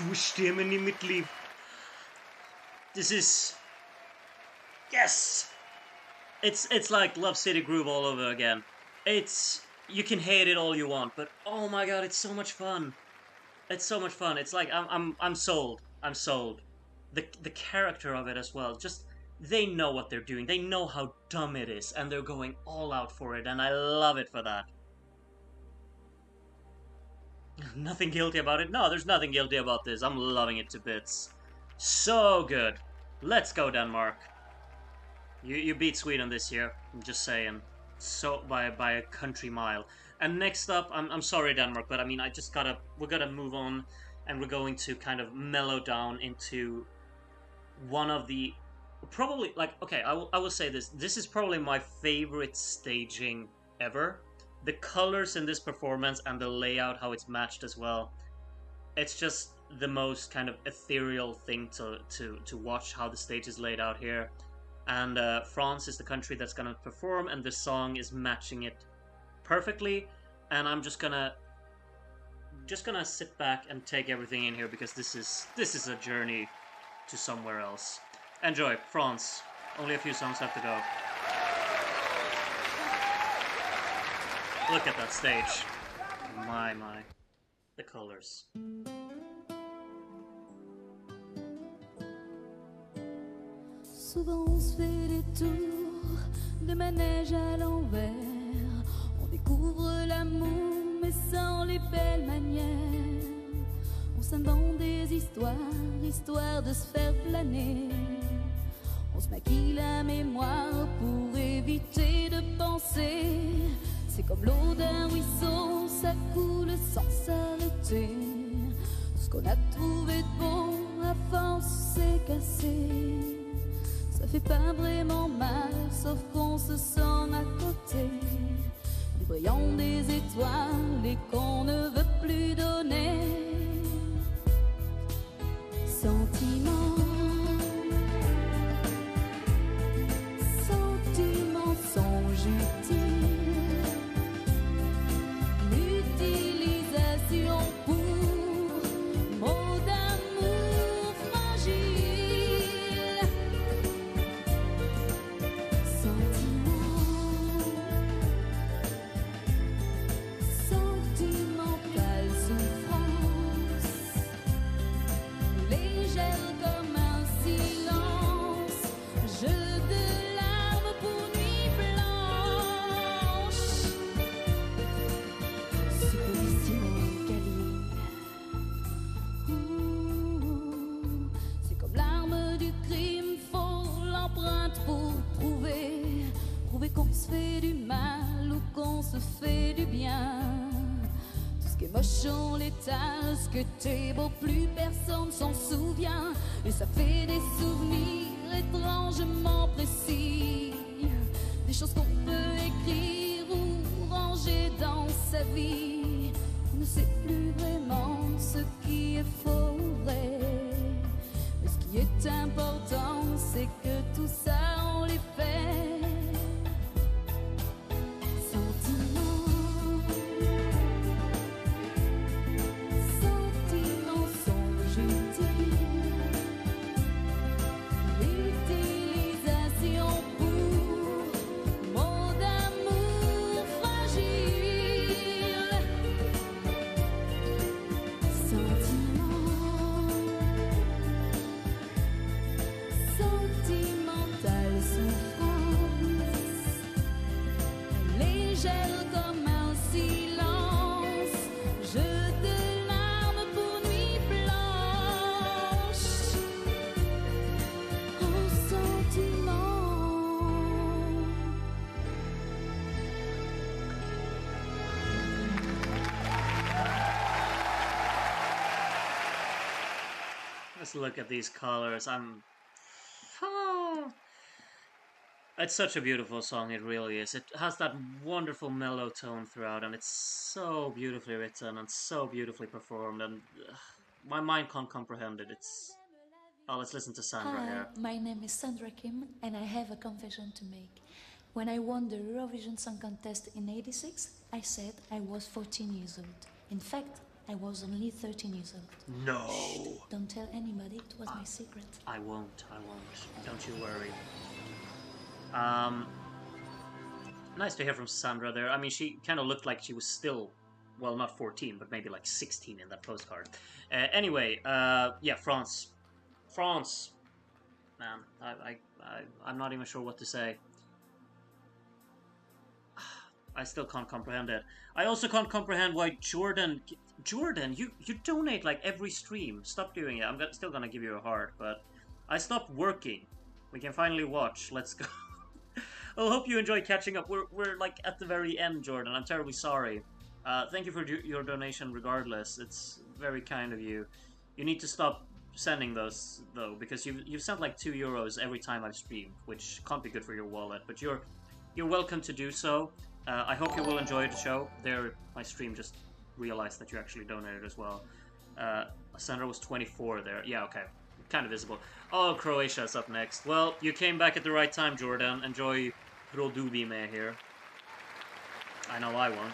Du er stemmen i mit liv. This is... Yes! It's like Love City Groove all over again. It's... You can hate it all you want, but oh my god, it's so much fun. It's so much fun. It's like, I'm sold. I'm sold. The character of it as well. Just they know what they're doing. They know how dumb it is, and they're going all out for it, and I love it for that. Nothing guilty about it? No, there's nothing guilty about this. I'm loving it to bits. So good. Let's go, Denmark. You beat Sweden this year. I'm just saying. So by a country mile. And next up, I'm sorry, Denmark, but I mean, we're gonna move on, and we're going to kind of mellow down into one of the, probably, like, okay, I will say this. This is probably my favorite staging ever. The colors in this performance and the layout, how it's matched as well. It's just the most kind of ethereal thing to watch, how the stage is laid out here. And France is the country that's gonna perform, and the song is matching it perfectly. And I'm just gonna sit back and take everything in here, because this is a journey to somewhere else. Enjoy, France. Only a few songs left to go. Look at that stage. My. The colors. Souvent on se fait des tours de manège à l'envers. On découvre l'amour mais sans les belles manières. On s'invente des histoires de se faire planer. On se maquille la mémoire pour éviter de penser. C'est comme l'eau d'un ruisseau, ça coule sans s'arrêter. Ce qu'on a trouvé de beau à force s'est cassé. Ça fait pas vraiment mal, sauf qu'on se sent à côté du brillant des étoiles et qu'on ne veut plus donner. Sentiments, sentiments sont utiles. L'utilisation pour mots d'amour fragile. Sentimentale souffrance, légère comme un silence, jeu de larmes pour nuit blanche, supposition câline. C'est comme l'arme du crime, faut l'empreinte pour prouver qu'on se fait du mal ou qu'on se fait du bien. Tout ce qui est moche on l'étale, ce que t'es beau plus personne s'en souvient. Et ça fait des souvenirs étrangement précis, des choses qu'on peut écrire ou ranger dans sa vie. On ne sait plus vraiment ce qui est faux ou vrai, mais ce qui est important c'est que tout ça on les fait. Let's look at these colors. It's such a beautiful song, it really is. It has that wonderful mellow tone throughout, and it's so beautifully written and so beautifully performed, and my mind can't comprehend it. Oh, let's listen to Sandra here. My name is Sandra Kim, and I have a confession to make. When I won the Eurovision Song Contest in '86, I said I was 14 years old. In fact, I was only 13 years old. No! Shh, don't tell anybody, it was my secret. I won't. Don't you worry. Nice to hear from Sandra there. I mean, she kind of looked like she was still, well, not 14, but maybe like 16 in that postcard. Anyway, yeah, France. man. I'm not even sure what to say. I still can't comprehend it. I also can't comprehend why Jordan, you donate like every stream. Stop doing it. I'm still gonna give you a heart, but I stopped working. We can finally watch. Let's go. Well, hope you enjoy catching up. We're like at the very end, Jordan. I'm terribly sorry. Thank you for your donation regardless. It's very kind of you. You need to stop sending those though, because you've sent like €2 every time I've streamed, which can't be good for your wallet, but you're welcome to do so. I hope you will enjoy the show. There, my stream just realized that you actually donated as well. Sandra was 24 there. Yeah, okay. Kind of visible. Oh, Croatia's up next. Well, you came back at the right time, Jordan. Enjoy Produbime here. I know I won't.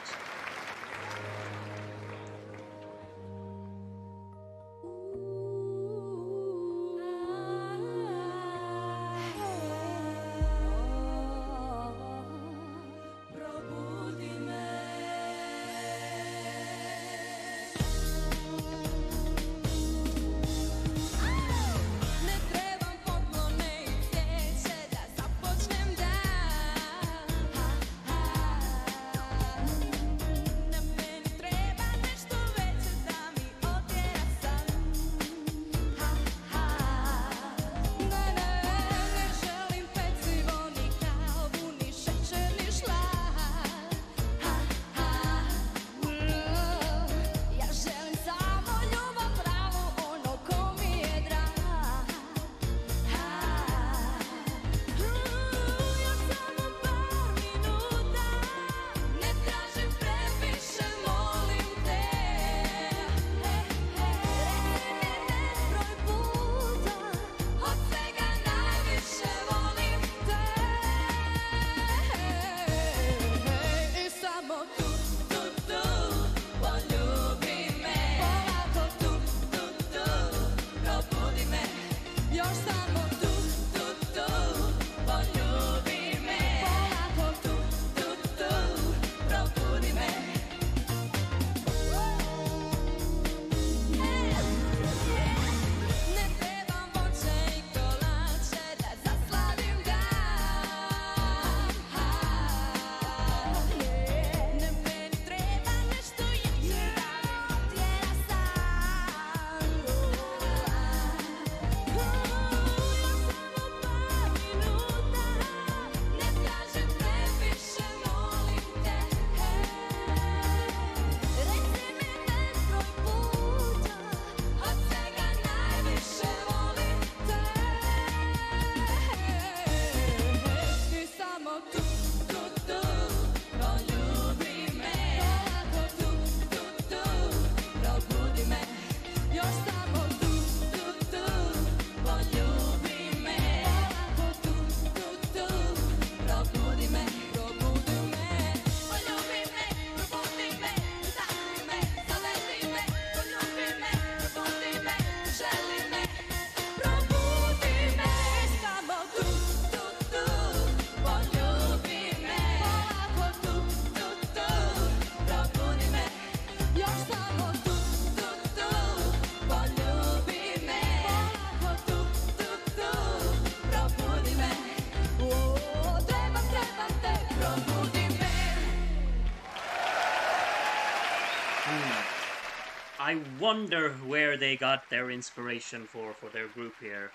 I wonder where they got their inspiration for their group here.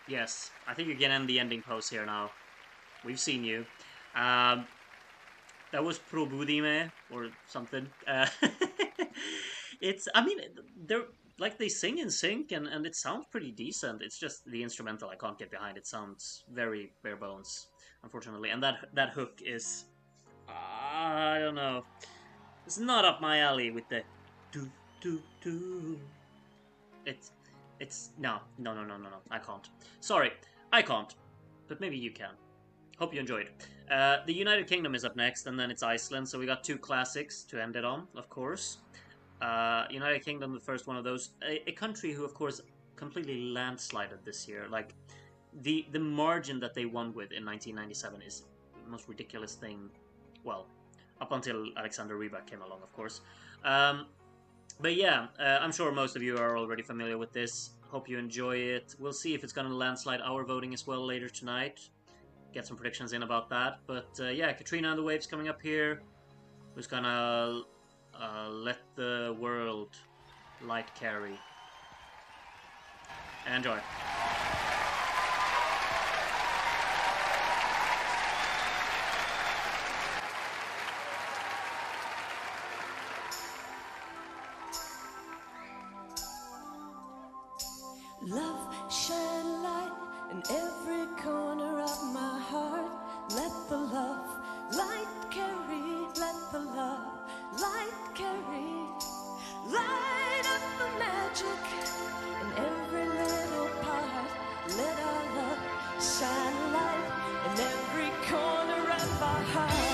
Yes, I think you can end the ending pose here now. We've seen you. That was Probudime or something. I mean, they're like they sing in sync and it sounds pretty decent. It's just the instrumental I can't get behind. It sounds very bare bones, unfortunately. And that hook is, I don't know. It's not up my alley with the do do do. It's no. I can't. Sorry, I can't. But maybe you can. Hope you enjoyed. The United Kingdom is up next, and then it's Iceland. So we got two classics to end it on, of course. United Kingdom, the first one of those. A country who, of course, completely landslided this year. Like, the margin that they won with in 1997 is the most ridiculous thing. Well, up until Alexander Rybak came along, of course. But yeah, I'm sure most of you are already familiar with this. Hope you enjoy it. We'll see if it's gonna landslide our voting as well later tonight. Get some predictions in about that. But yeah, Katrina and the Waves coming up here. Who's gonna let the world light carry. Enjoy. Love, shine light in every corner of my heart. Let the love light carry. Let the love light carry. Light up the magic in every little part. Let our love shine light in every corner of our hearts.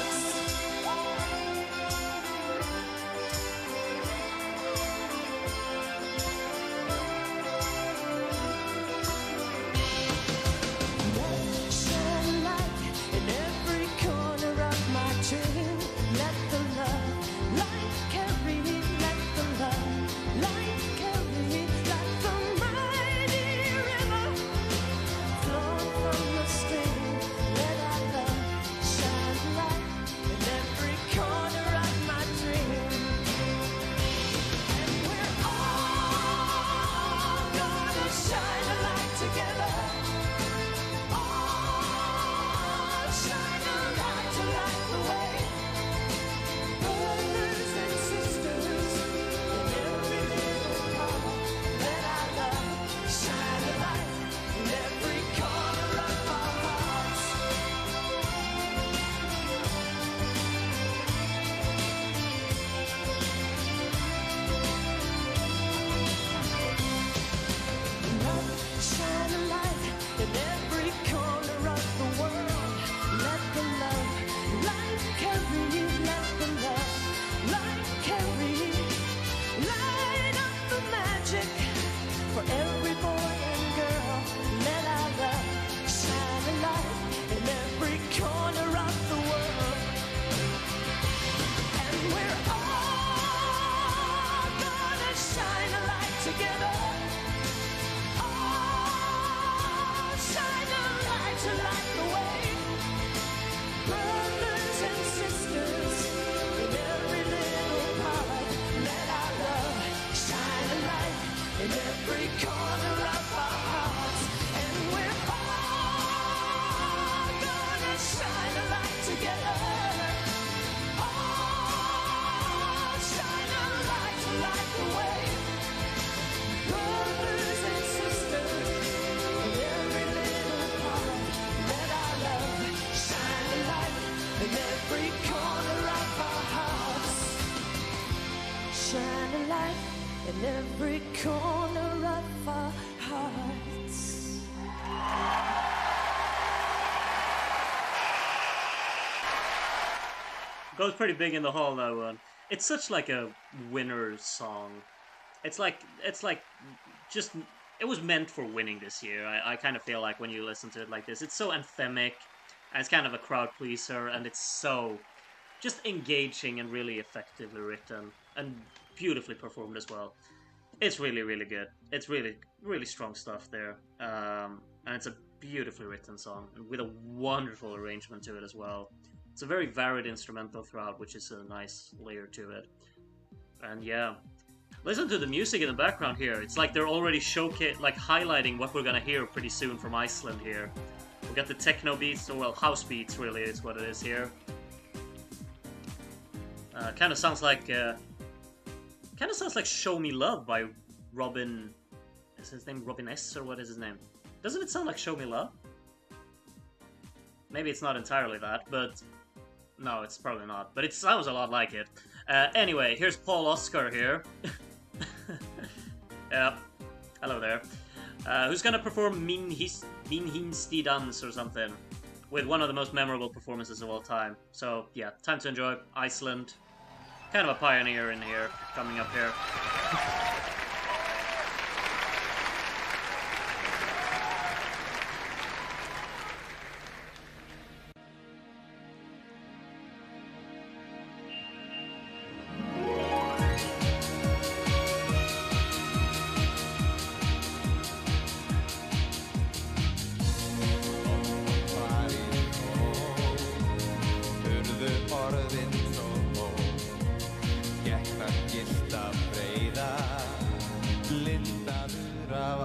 In every corner of our hearts. Goes pretty big in the hall, that one. It's such like a winner's song. It's like just, it was meant for winning this year. I kind of feel like when you listen to it like this, it's so anthemic, and it's kind of a crowd pleaser, and it's so just engaging and really effectively written, and beautifully performed as well. It's really, really good. It's really, really strong stuff there. And it's a beautifully written song, and with a wonderful arrangement to it as well. It's a very varied instrumental throughout, which is a nice layer to it. And yeah, listen to the music in the background here. It's like they're already highlighting what we're gonna hear pretty soon from Iceland here. We got the techno beats, or well, house beats really is what it is here. Kind of sounds like "Show Me Love" by Robin. Is his name Robin S, or what is his name? Doesn't it sound like "Show Me Love"? Maybe it's not entirely that, but no, it's probably not. But it sounds a lot like it. Anyway, here's Paul Oscar here. Yeah, hello there. Who's gonna perform Min Hinsti Dans or something, with one of the most memorable performances of all time. So yeah, time to enjoy. Iceland. Kind of a pioneer in here, coming up here.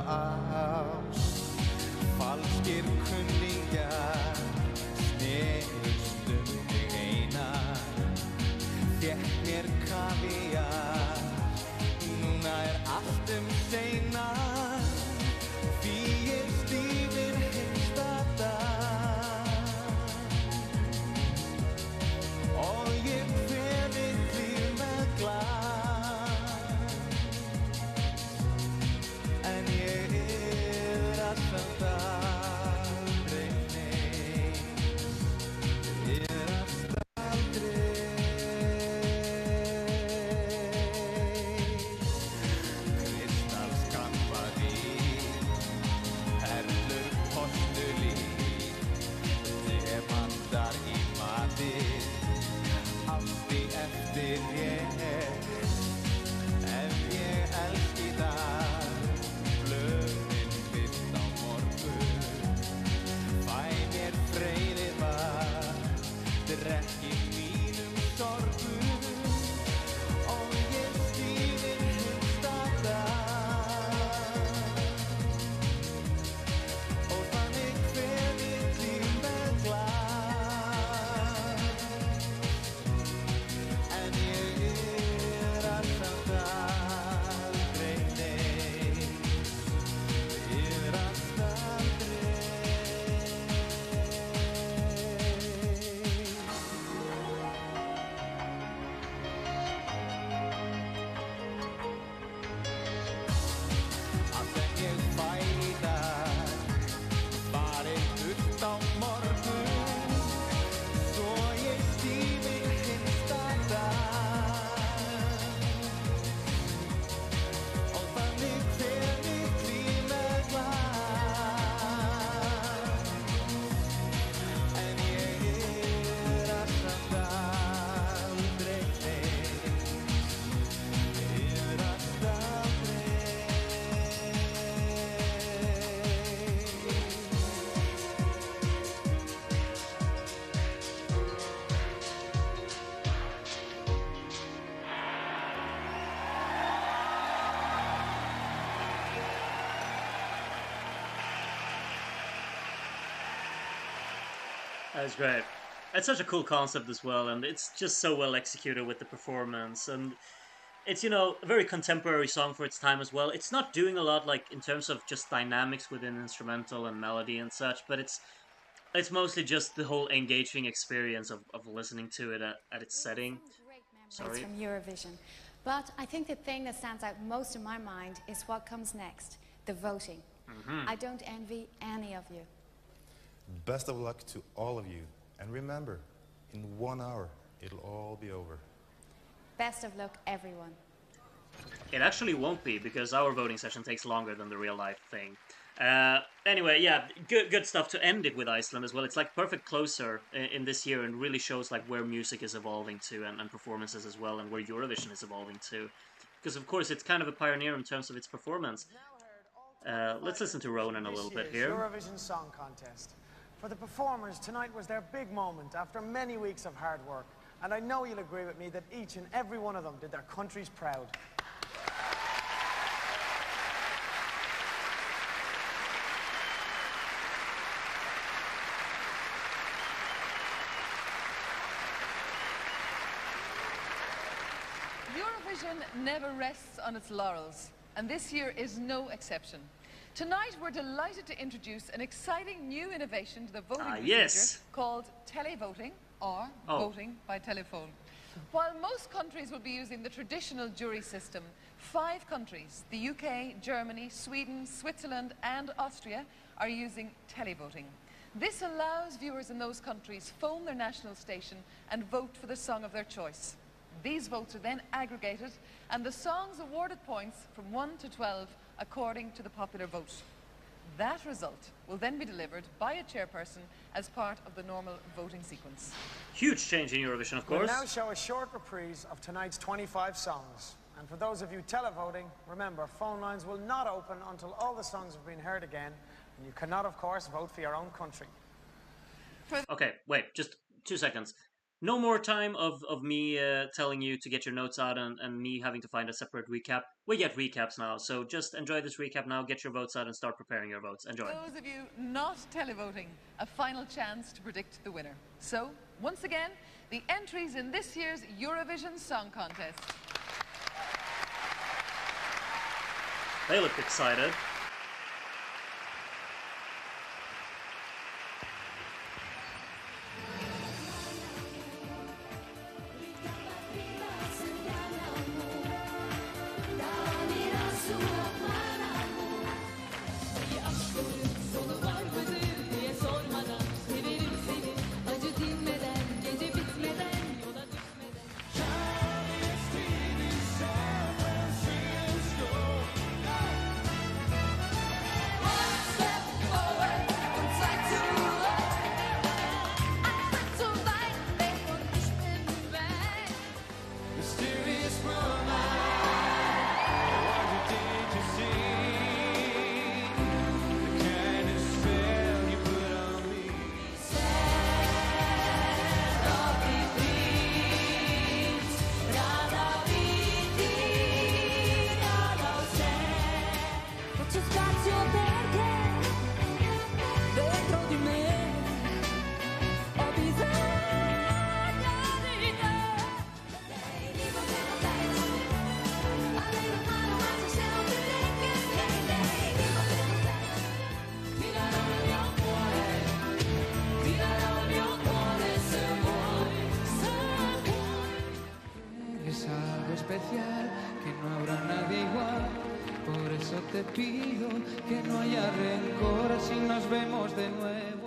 ást falskir kunningjar snerust þig eina fékk mér kaviar núna allt seina því ég stífir hinsta dag og ég kveði líf með glas en ég samt aldrei nei aldrei kristallskampaði perlur postulín demandar í matinn átti eftir ég ef ég elski það blöðin fyrst á morgun fæ mér freyðið var drekki mínum sorgum og ég stífir hinsta dag og þannig kveði líf með glas en ég samt aldrei nei allt aldrei allt sem ég fæ í dag farið burt á morgun svo ég stífir hinsta dag og þannig kveði líf með glas en ég samt aldrei nei allt aldrei That's great. It's such a cool concept as well, and it's just so well executed with the performance. And it's, you know, a very contemporary song for its time as well. It's not doing a lot, like, in terms of just dynamics within instrumental and melody and such, but it's mostly just the whole engaging experience of listening to it at its setting. Sorry. From Eurovision. But I think the thing that stands out most in my mind is what comes next, the voting. I don't envy any of you. Best of luck to all of you. And remember, in 1 hour, it'll all be over. Best of luck, everyone. It actually won't be, because our voting session takes longer than the real life thing. Anyway, yeah, good stuff to end it with Iceland as well. It's like perfect closer in this year, and really shows like where music is evolving to, and performances as well, and where Eurovision is evolving to. Because of course it's kind of a pioneer in terms of its performance. Let's listen to Ronan a little bit here. Eurovision Song Contest. For the performers, tonight was their big moment after many weeks of hard work. And I know you'll agree with me that each and every one of them did their countries proud. Eurovision never rests on its laurels, and this year is no exception. Tonight, we're delighted to introduce an exciting new innovation to the voting procedure called televoting, or voting by telephone. While most countries will be using the traditional jury system, 5 countries, the UK, Germany, Sweden, Switzerland and Austria, are using televoting. This allows viewers in those countries phone their national station and vote for the song of their choice. These votes are then aggregated, and the songs awarded points from 1 to 12 according to the popular vote. That result will then be delivered by a chairperson as part of the normal voting sequence. Huge change in Eurovision, of course. We'll now show a short reprise of tonight's 25 songs. And for those of you televoting, remember, phone lines will not open until all the songs have been heard again, and you cannot, of course, vote for your own country. Okay, wait, just 2 seconds. no more time of me telling you to get your notes out and me having to find a separate recap. We get recaps now, so just enjoy this recap now, get your votes out, and start preparing your votes. Enjoy. Those of you not televoting, a final chance to predict the winner. So, once again, the entries in this year's Eurovision Song Contest. They look excited. Especial, que no habrá nadie igual, por eso te pido que no haya rencor si nos vemos de nuevo.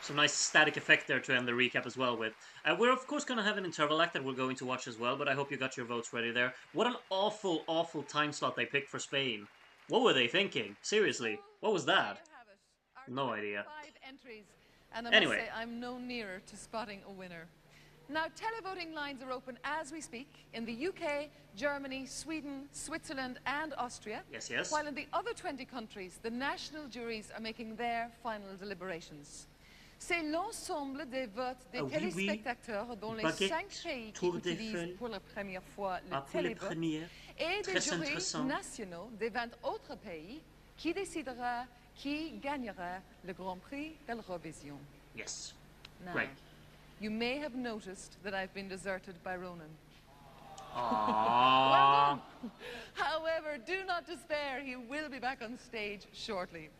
Some nice static effect there to end the recap as well with. We're of course going to have an interval act that we're going to watch as well, but I hope you got your votes ready there. What an awful, awful time slot they picked for Spain. What were they thinking? Seriously, what was that? No idea. 5 entries, and I Anyway. must say I'm no nearer to spotting a winner. Now, televoting lines are open as we speak in the UK, Germany, Sweden, Switzerland and Austria. Yes, yes. While in the other 20 countries, the national juries are making their final deliberations. C'est l'ensemble des votes des téléspectateurs dans les 5 pays qui utilisent pour la première fois le télévote et des jurys nationaux des 20 autres pays qui décidera qui gagnera le Grand Prix de l'Eurovision. Yes. Now, Great. you may have noticed that I've been deserted by Ronan. Aww. Well done. However, do not despair, he will be back on stage shortly.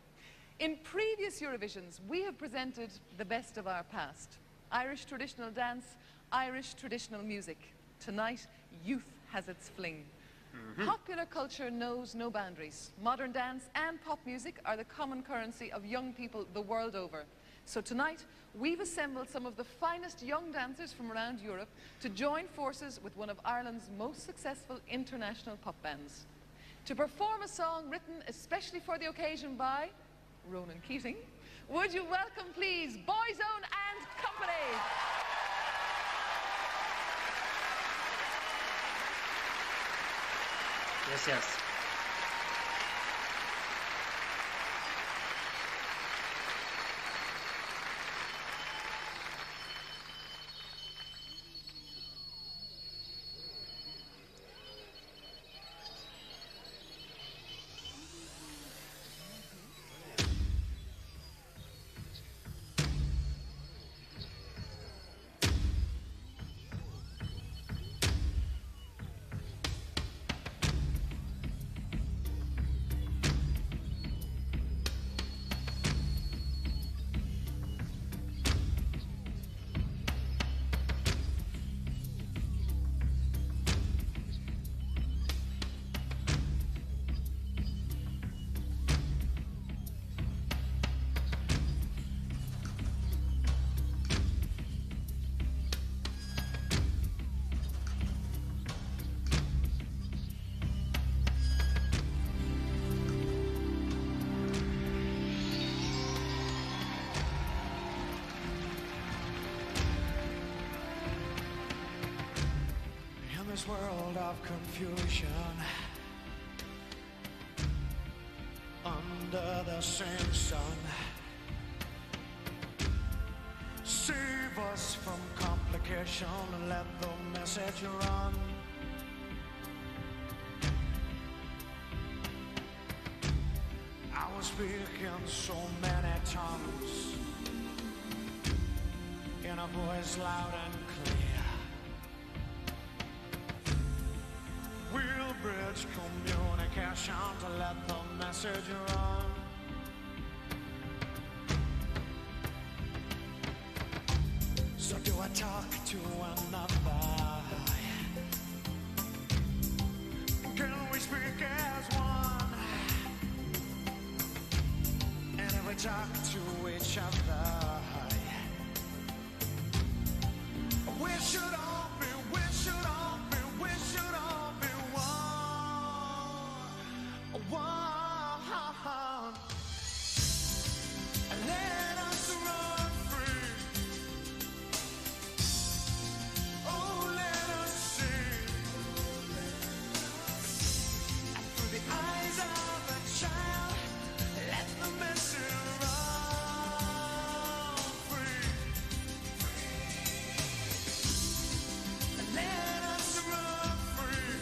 In previous Eurovisions, we have presented the best of our past. Irish traditional dance, Irish traditional music. Tonight, youth has its fling. Popular culture knows no boundaries. Modern dance and pop music are the common currency of young people the world over. So tonight, we've assembled some of the finest young dancers from around Europe to join forces with one of Ireland's most successful international pop bands. To perform a song written especially for the occasion by Ronan Keating, would you welcome, please, Boyzone and Company? Yes, yes. This world of confusion, under the same sun, save us from complication and let the message run. I was speaking so many tongues in a voice loud and clear. We'll bridge communication to let the message run. So do I talk to another? Can we speak as one? And if we talk to each other, we should all be, we should all be, we should all be one. Let us run free. Oh, let us see through the eyes of a child. Let the message run free. Let us run free.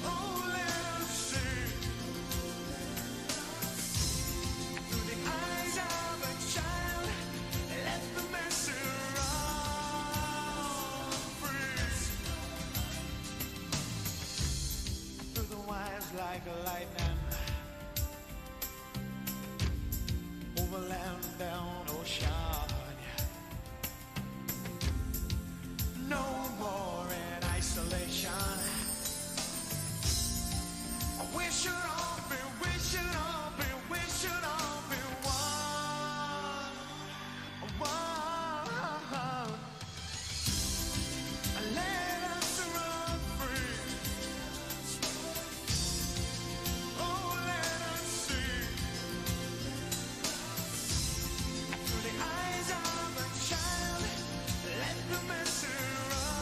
Oh, let us see through the eyes of a child. Let the message run free. Through the wires like lightning, over land, down ocean. No more in isolation. We should all be, we should all be, we should all be one. Let us run free. Oh, let us see through the eyes of a child. Let the message run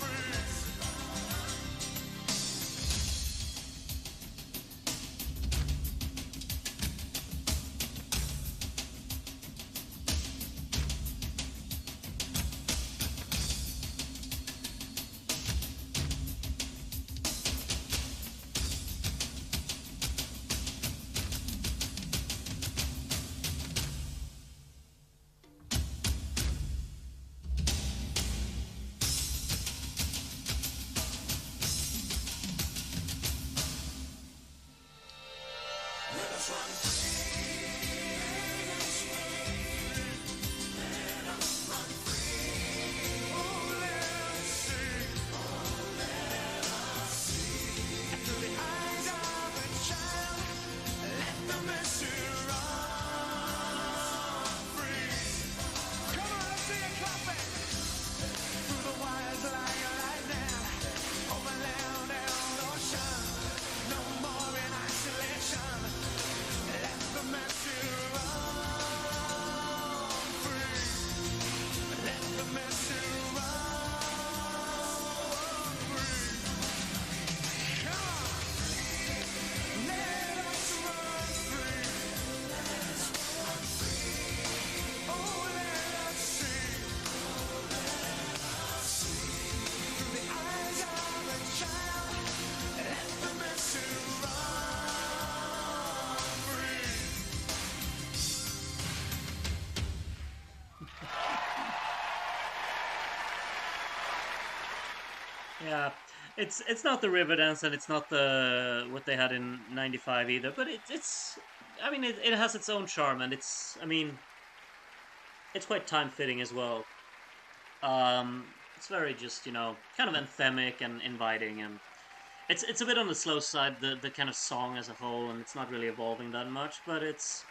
free. Yeah, it's not the Riverdance and it's not the what they had in '95 either. But it's I mean it has its own charm and it's it's quite time fitting as well. It's very just kind of anthemic and inviting and it's a bit on the slow side the kind of song as a whole and it's not really evolving that much. But it's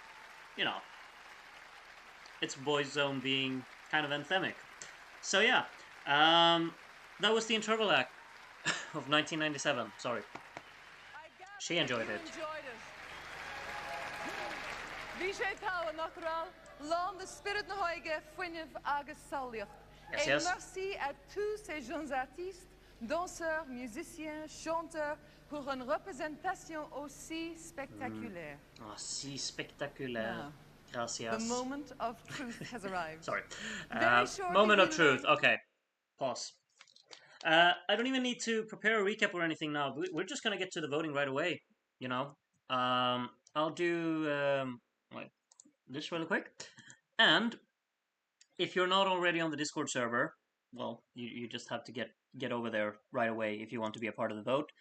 it's Boyzone being kind of anthemic. So yeah, that was the interval act of 1997. Sorry. She enjoyed it. Wie sé tá natural, land de spirit na hoige fuinev agus saliach. Yes, Et yes. merci à tous ces jeunes artistes, danseurs, musiciens, chanteurs, pour une représentation aussi spectaculaire. Si spectaculaire. Now, Gracias. the moment of truth has arrived. Sorry. Very shortly Moment of we'll truth. Okay. Pause. I don't even need to prepare a recap or anything now. We're just gonna get to the voting right away. I'll do this really quick. And if you're not already on the Discord server, well, you just have to get over there right away if you want to be a part of the vote.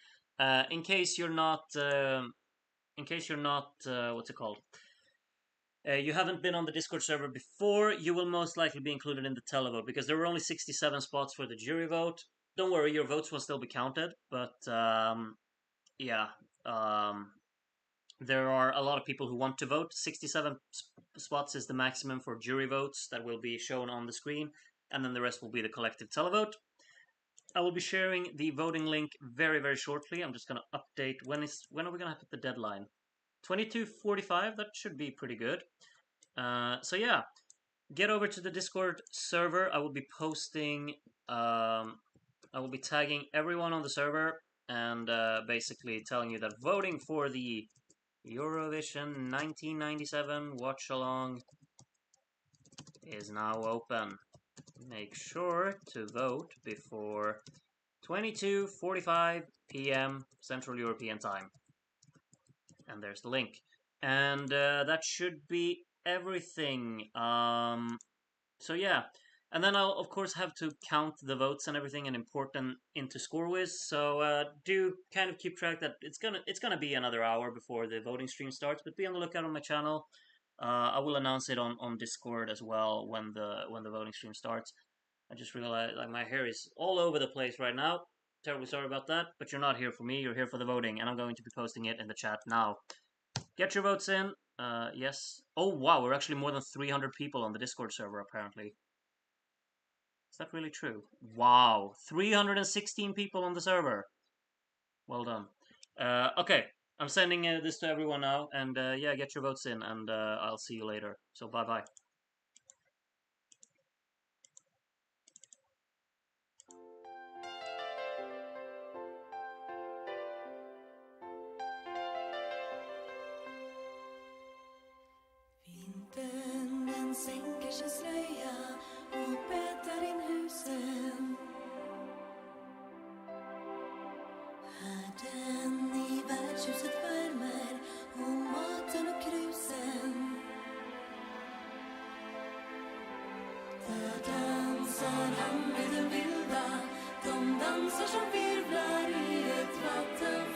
In case you're not, what's it called? You haven't been on the Discord server before, you will most likely be included in the televote because there were only 67 spots for the jury vote. Don't worry, your votes will still be counted, but there are a lot of people who want to vote. 67 spots is the maximum for jury votes that will be shown on the screen, and then the rest will be the collective televote. I will be sharing the voting link very, very shortly. I'm just going to update when are we going to put the deadline? 22:45. That should be pretty good. So yeah, get over to the Discord server. I will be posting. I will be tagging everyone on the server and basically telling you that voting for the Eurovision 1997 Watchalong is now open. Make sure to vote before 22:45 p.m. Central European Time. And there's the link. And that should be everything. So yeah. And then I'll, of course, have to count the votes and everything and import them into ScoreWiz. So do kind of keep track that it's gonna be another hour before the voting stream starts. But be on the lookout on my channel. I will announce it on Discord as well when the voting stream starts. I just realized like my hair is all over the place right now. Terribly sorry about that. But you're not here for me. You're here for the voting, and I'm going to be posting it in the chat now. Get your votes in. Yes. Oh wow, we're actually more than 300 people on the Discord server apparently. Is that really true? Wow, 316 people on the server. Well done. Okay, I'm sending this to everyone now, and yeah, get your votes in, and I'll see you later. So bye-bye. Vintern sänker sin slöja och bäddar in husen. Härden i värdshuset värmer och maten och krusen. Där dansar han med den vilda. De dansar som virvlar i ett vatten.